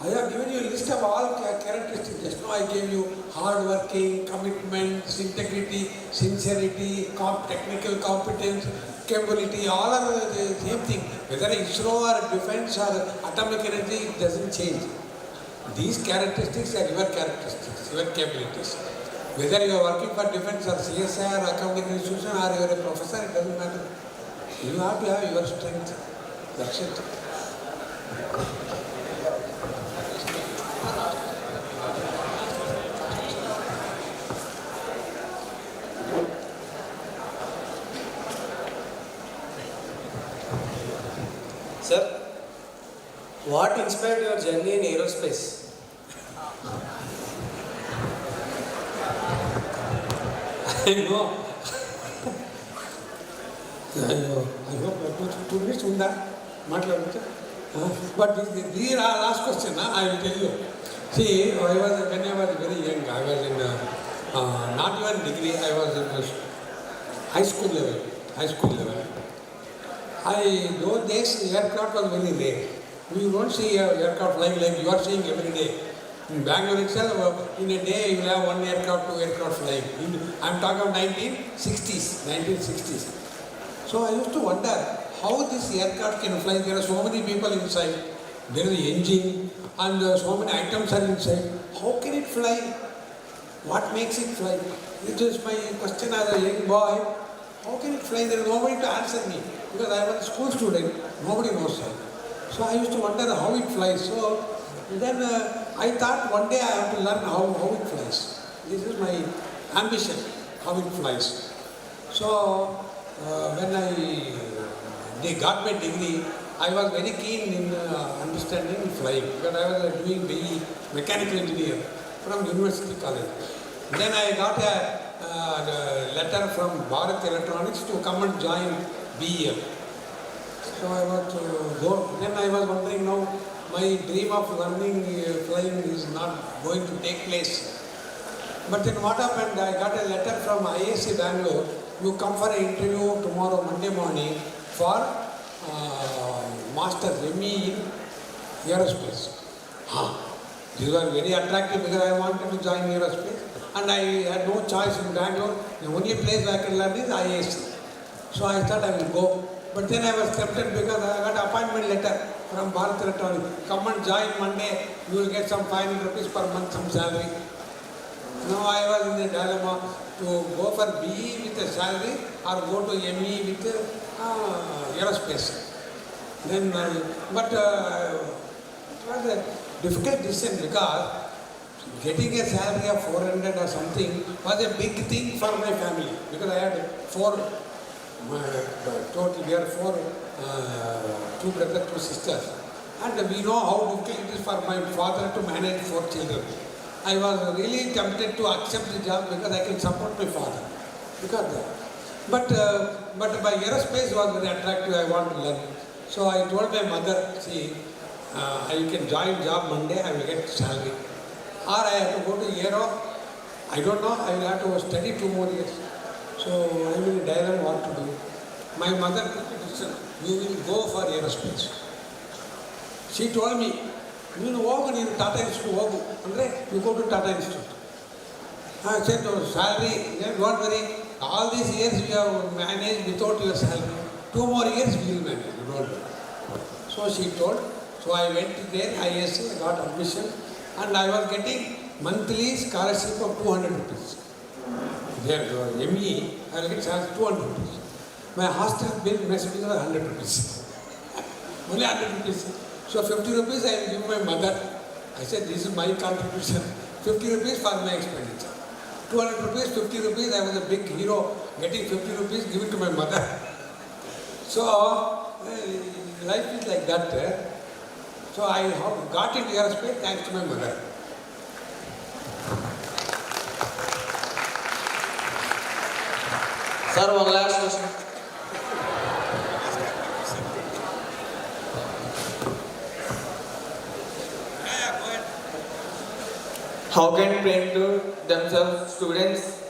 S5: I have given you a list of all characteristics. Just now I gave you hard working, commitment, integrity, sincerity, technical competence, capability, all are the same thing. Whether ISRO or defense or atomic energy, it doesn't change. These characteristics are your characteristics, your capabilities. Whether you are working for defense or CSI or accounting institution or you are a professor, it doesn't matter. You have to have your strength. That's it.
S9: Sir, what inspired your journey in aerospace?
S5: I know. I hope 2 minutes ఉందా మాట్లాడచ్చు. But these are last question. I will tell you. See, when I was very young, I was in not even degree. I was in high school level. Those days aircraft was very rare. You don't see aircraft flying like you are seeing every day. In Bangalore itself, in a day you will have 1 aircraft, 2 aircraft flying. I am talking of 1960s. So I used to wonder how this aircraft can fly. There are so many people inside. There is the engine and so many items are inside. How can it fly? What makes it fly? It is my question as a young boy. How can it fly? There is nobody to answer me because I was a school student. Nobody knows that. So I used to wonder how it flies. So then I thought one day I have to learn how it flies. This is my ambition, how it flies. So when they got my degree, I was very keen in understanding flying because I was doing BE, mechanical engineer from University College. Then I got a letter from Bharat Electronics to come and join BEL. So I was to go. Then I was wondering now my dream of learning flying is not going to take place. But then what happened? I got a letter from IAC Bangalore. You come for an interview tomorrow, Monday morning, for Master's ME in Aerospace. These were very attractive because I wanted to join aerospace and I had no choice in Bangalore. The only place I can learn is IAC. So I thought I will go. But then I was tempted because I got an appointment letter from Bharat Electronics. Come and join Monday, you will get some 500 rupees per month, some salary. Now I was in a dilemma to go for BE with a salary or go to ME with aerospace. Then, but it was a difficult decision because getting a salary of 400 or something was a big thing for my family because I had total, we are 4, 2 brothers, 2 sisters. And we know how difficult it is for my father to manage 4 children. I was really tempted to accept the job because I can support my father. But my aerospace was very attractive, I want to learn. So I told my mother, see, I can join job Monday, I will get salary. Or I have to go to Aero, I don't know, I will have to study 2 more years. So I am in a dilemma what to do. My mother took a decision, you will go for aerospace. She told me, you go to Tata Institute, you go to Tata Institute. I said, salary, don't worry, all these years we have managed without your salary. 2 more years we will manage, don't worry. So she told, so I went there, ISC, I got admission, and I was getting monthly scholarship of 200 rupees. There, ME, I will get 200 rupees. My hostel bill, mess bill was 100 rupees. Only 100 rupees. So 50 rupees I will give my mother. I said, this is my contribution. 50 rupees for my expenditure. 200 rupees, 50 rupees, I was a big hero, getting 50 rupees, given to my mother. So, life is like that. So I got into aerospace thanks to my mother.
S13: Sir, one last question.
S9: How can train to themselves students?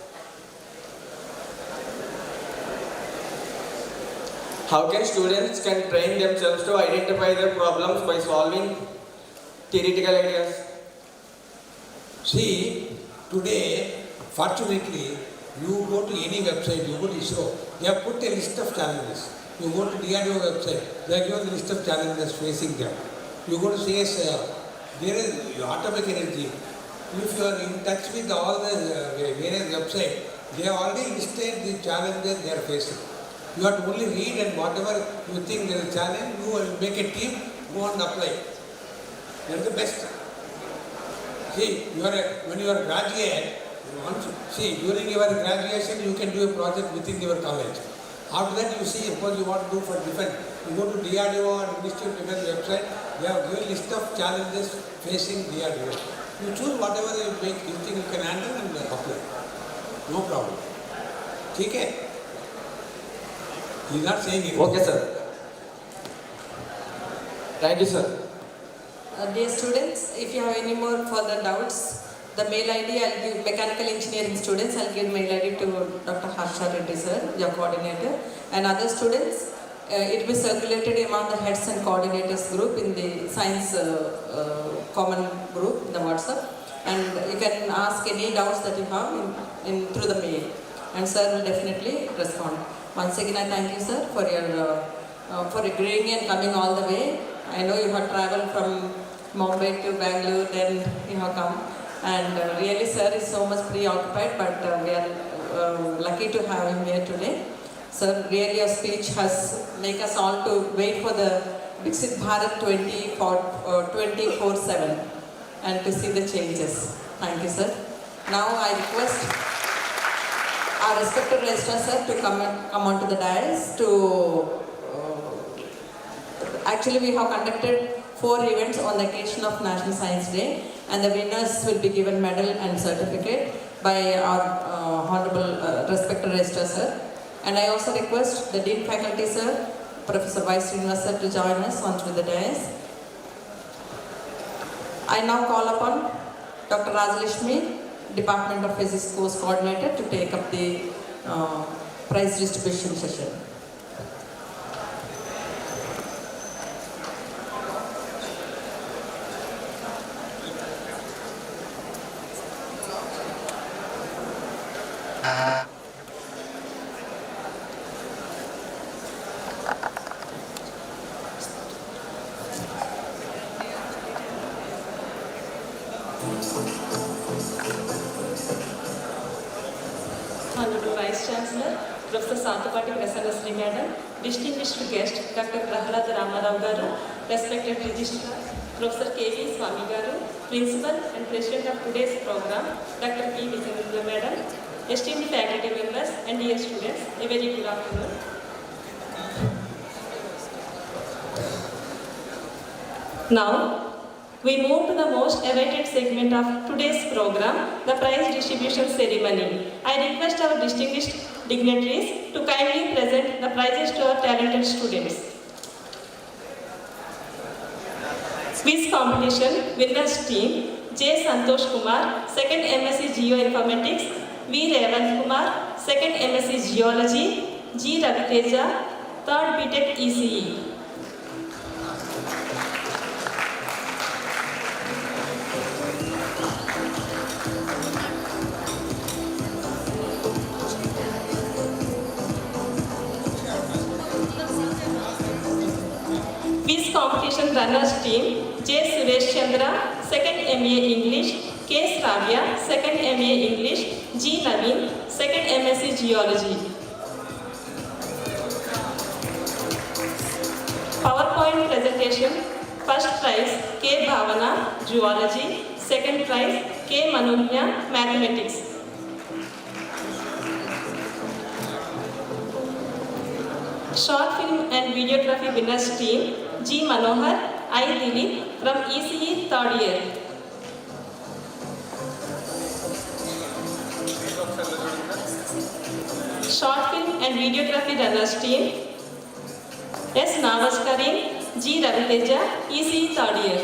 S9: How can students can train themselves to identify their problems by solving theoretical ideas?
S5: See, today, fortunately, you go to any website, you go to ISRO, they have put a list of challenges. You go to DRDO website, they have given a list of challenges facing them. You go to CSIR, there is atomic energy. If you are in touch with all the various websites, they have already listed the challenges they are facing. You have to only read, and whatever you think there is a challenge, you will make a team, go and apply. That is the best. See, when you are graduate, during your graduation you can do a project within your college. After that you see, suppose you want to do for defense, you go to DRDO or Ministry of Defense website, they have given a list of challenges facing DRDO. You choose whatever you think you can handle and apply. No problem. Okay? He is not saying anything.
S9: Okay, sir. Thank you, sir.
S2: Dear students, if you have any more further doubts, the mail ID I'll give mechanical engineering students, I'll give mail ID to Dr. Harsha Reddy sir, your coordinator, and other students. It will be circulated among the heads and coordinators group in the science common group in the WhatsApp, and you can ask any doubts that you have through the mail, and sir will definitely respond. Once again, I thank you, sir, for agreeing and coming all the way. I know you have travelled from Mumbai to Bangalore, then you have come. And really, sir is so much preoccupied, but we are lucky to have him here today. Sir, really your speech has made us all to wait for the Viksit Bharat 24/7 and to see the changes. Thank you, sir. Now I request our respected registrar sir to come onto the dais to actually we have conducted 4 events on the occasion of National Science Day, and the winners will be given medal and certificate by our honorable respected registrar sir. And I also request the Dean Faculty sir, Professor Y. Srinivas sir, to join us onto the dais. I now call upon Dr. Rajalakshmi, Department of Physics Course Coordinator, to take up the prize distribution session.
S14: Honorable Vice Chancellor, Professor Satapati Prasanna Madam, distinguished guest Dr. Prahalada Ramarao Garu, respected Registrar, Professor K.V. Swami Garu, Principal and President of today's program, Dr. P. Visanandra Madam, esteemed faculty members and dear students, a very good afternoon. Now, we move to the most awaited segment of today's program, the prize distribution ceremony. I request our distinguished dignitaries to kindly present the prizes to our talented students. Quiz competition winners team: J. Santosh Kumar, 2nd MSc Geoinformatics; V. Revant Kumar, 2nd MSc Geology; G. Raviteja, 3rd BTech ECE. Quiz competition runners team: J. Suresh Chandra, 2nd MA English; K. Sravya, 2nd MA English; G. Naveen, 2nd MSc Geology. PowerPoint presentation: first prize K. Bhavana, Zoology; second prize K. Manognya, Mathematics. Short film and videography winners team: G. Manohar, I. Dilip from ECE 3rd year. Short film and videography runners team: S. Navaskarin, G. Raviteja, ECE 3rd year.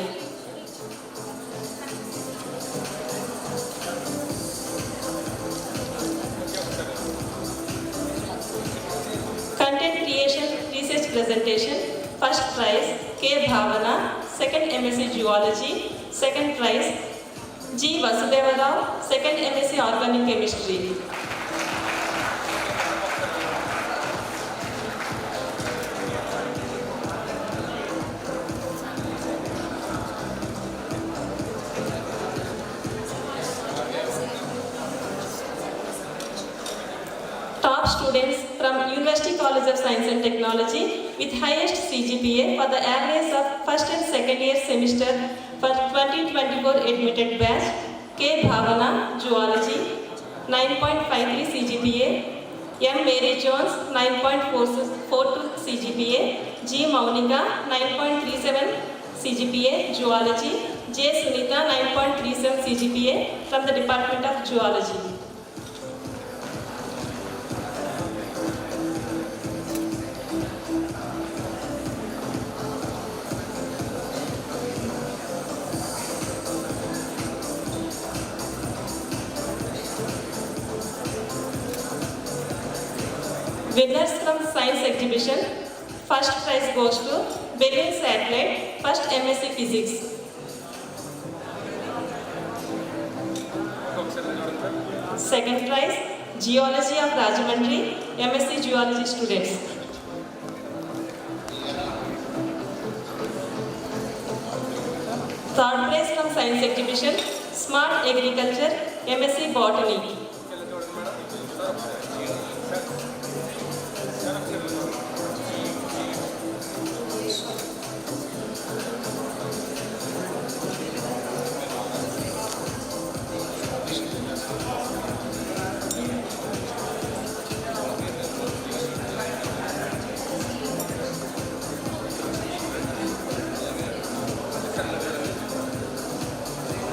S14: presentation. First prize K. Bhavana, second MSc Geology, second prize G. Vasudeva Rao, second MSc Organic Chemistry. Top students from University College of Science and Technology with highest CGPA for the average of first and second year semester for 2024 admitted batch. K. Bhavana, Zoology, 9.53 CGPA. M. Mary Jones, 9.42 CGPA. G. Maunika, 9.37 CGPA, Zoology. J. Sunita, 9.37 CGPA from the Department of Zoology. Winners from Science Exhibition. First prize goes to Balloon Satellite, first MSc Physics. Second prize Geology of Rajahmundry, MSc Geology students. Third place from Science Exhibition, Smart Agriculture, MSc Botany.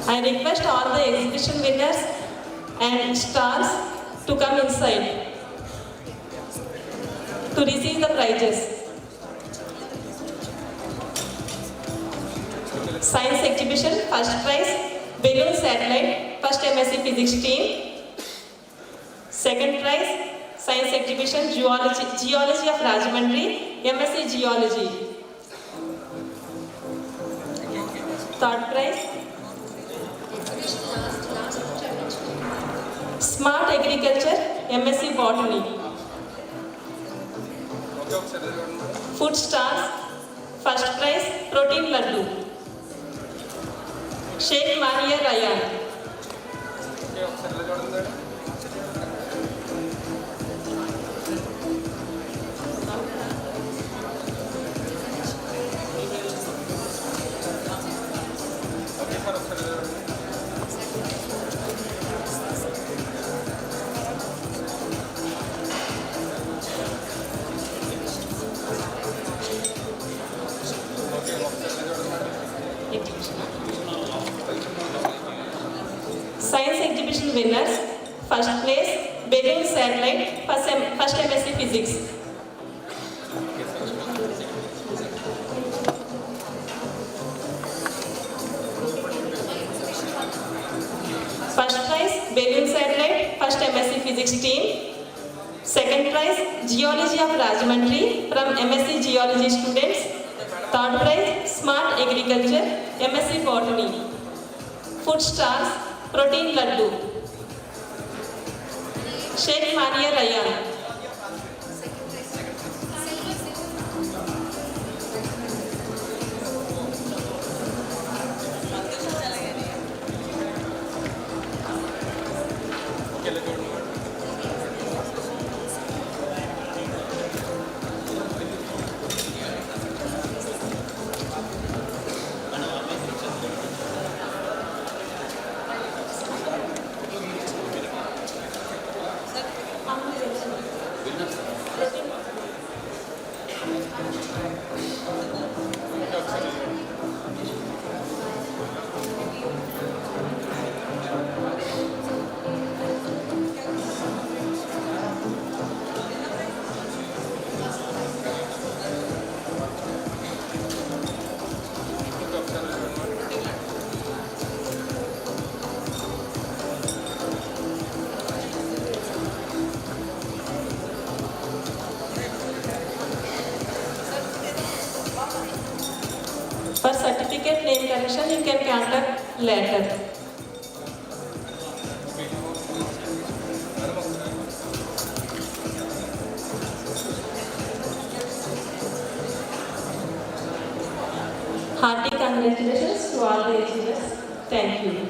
S14: I request all the exhibition winners and stars to come inside to receive the prizes. Science exhibition, first prize, Balloon Satellite, first MSc Physics team. Second prize, Science exhibition, Geology of Rajahmundry, MSc Geology. Third prize, Smart Agriculture, MSc Botany. Food stars, first prize, Protein Laddu. Sheikh Mania Ryan. Science exhibition winners, first place, Balloon Satellite, first MSc Physics. First prize, Balloon Satellite, first MSc Physics team. Second prize, Geology of Rajahmundry from MSc Geology students. Third prize, Smart Agriculture, MSc Botany. Food stars, Protein Laddu. Sheikh Mania Ryan. information, you can contact later. Hearty congratulations to all the achievers. Thank you.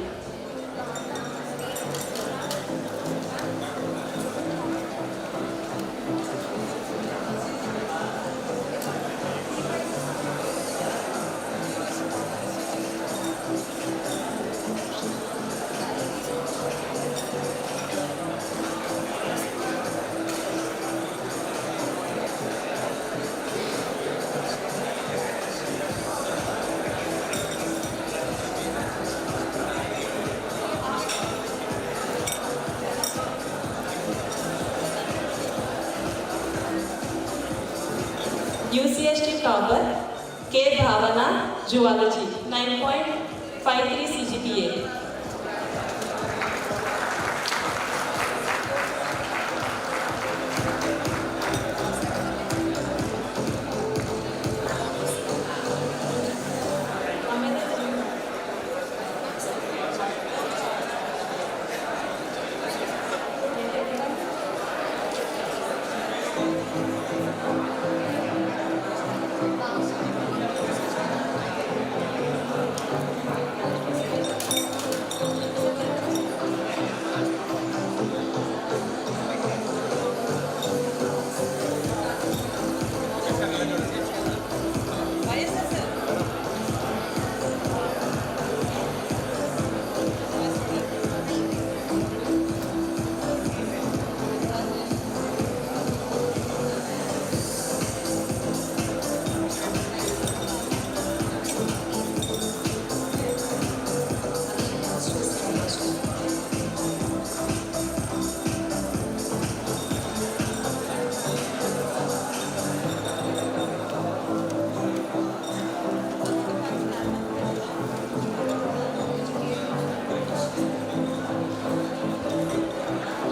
S14: UCST topper K. Bhavana, Zoology, 9.53 CGPA.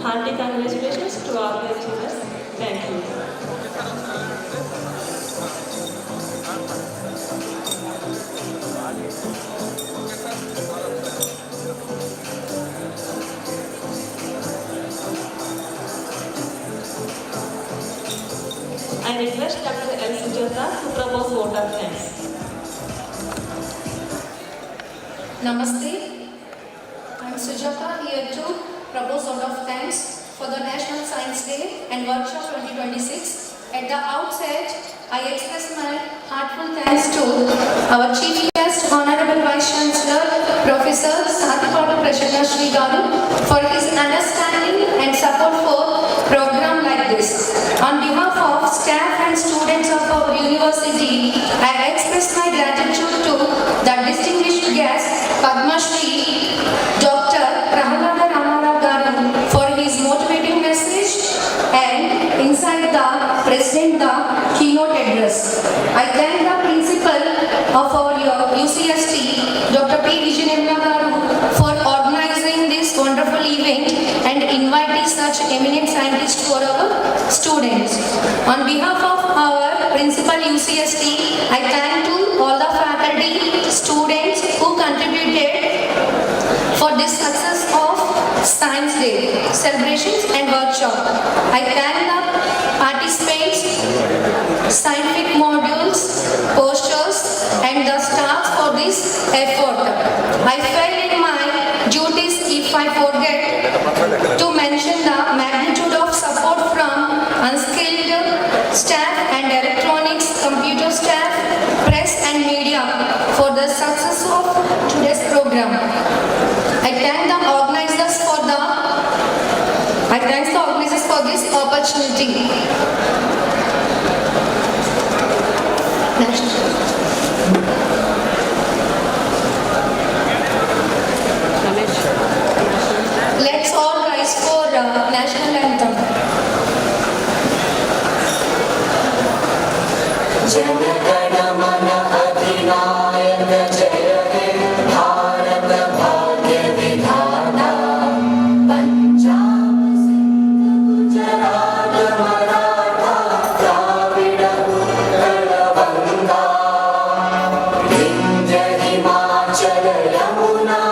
S14: Hearty congratulations to all the achievers. Thank you. I request Dr. L. Sujata to propose vote of thanks.
S15: Namaste. I am Sujata here to propose vote of thanks for the National Science Day and Workshop 2026. At the outset, I express my heartfelt thanks to our Chief Guest, Honorable Vice Chancellor, Professor Sathipati Prasanna Shri Garu, for his understanding and support for program like this. On behalf of staff and students of our university, I express my gratitude to the distinguished guest, Padma Shri Dr. Prahalada Ramarao Garu, for his motivating message and inside the President the keynote address. I thank the principal of our UCST, Dr. P. Vijayananda Garu, for organizing this wonderful event and inviting such eminent scientists for our students. On behalf of our principal UCST, I thank to all the faculty, students who contributed for this success of Science Day celebrations and workshop. I thank the participants, scientific modules, posters and the staff for this effort. I felt in my duties if I forget to mention the magnitude of support from unskilled staff and electronics, computer staff, press and media for the success of today's program. I thank the organizers for this opportunity. Let's all rise for national anthem.
S3: Ganga Yamuna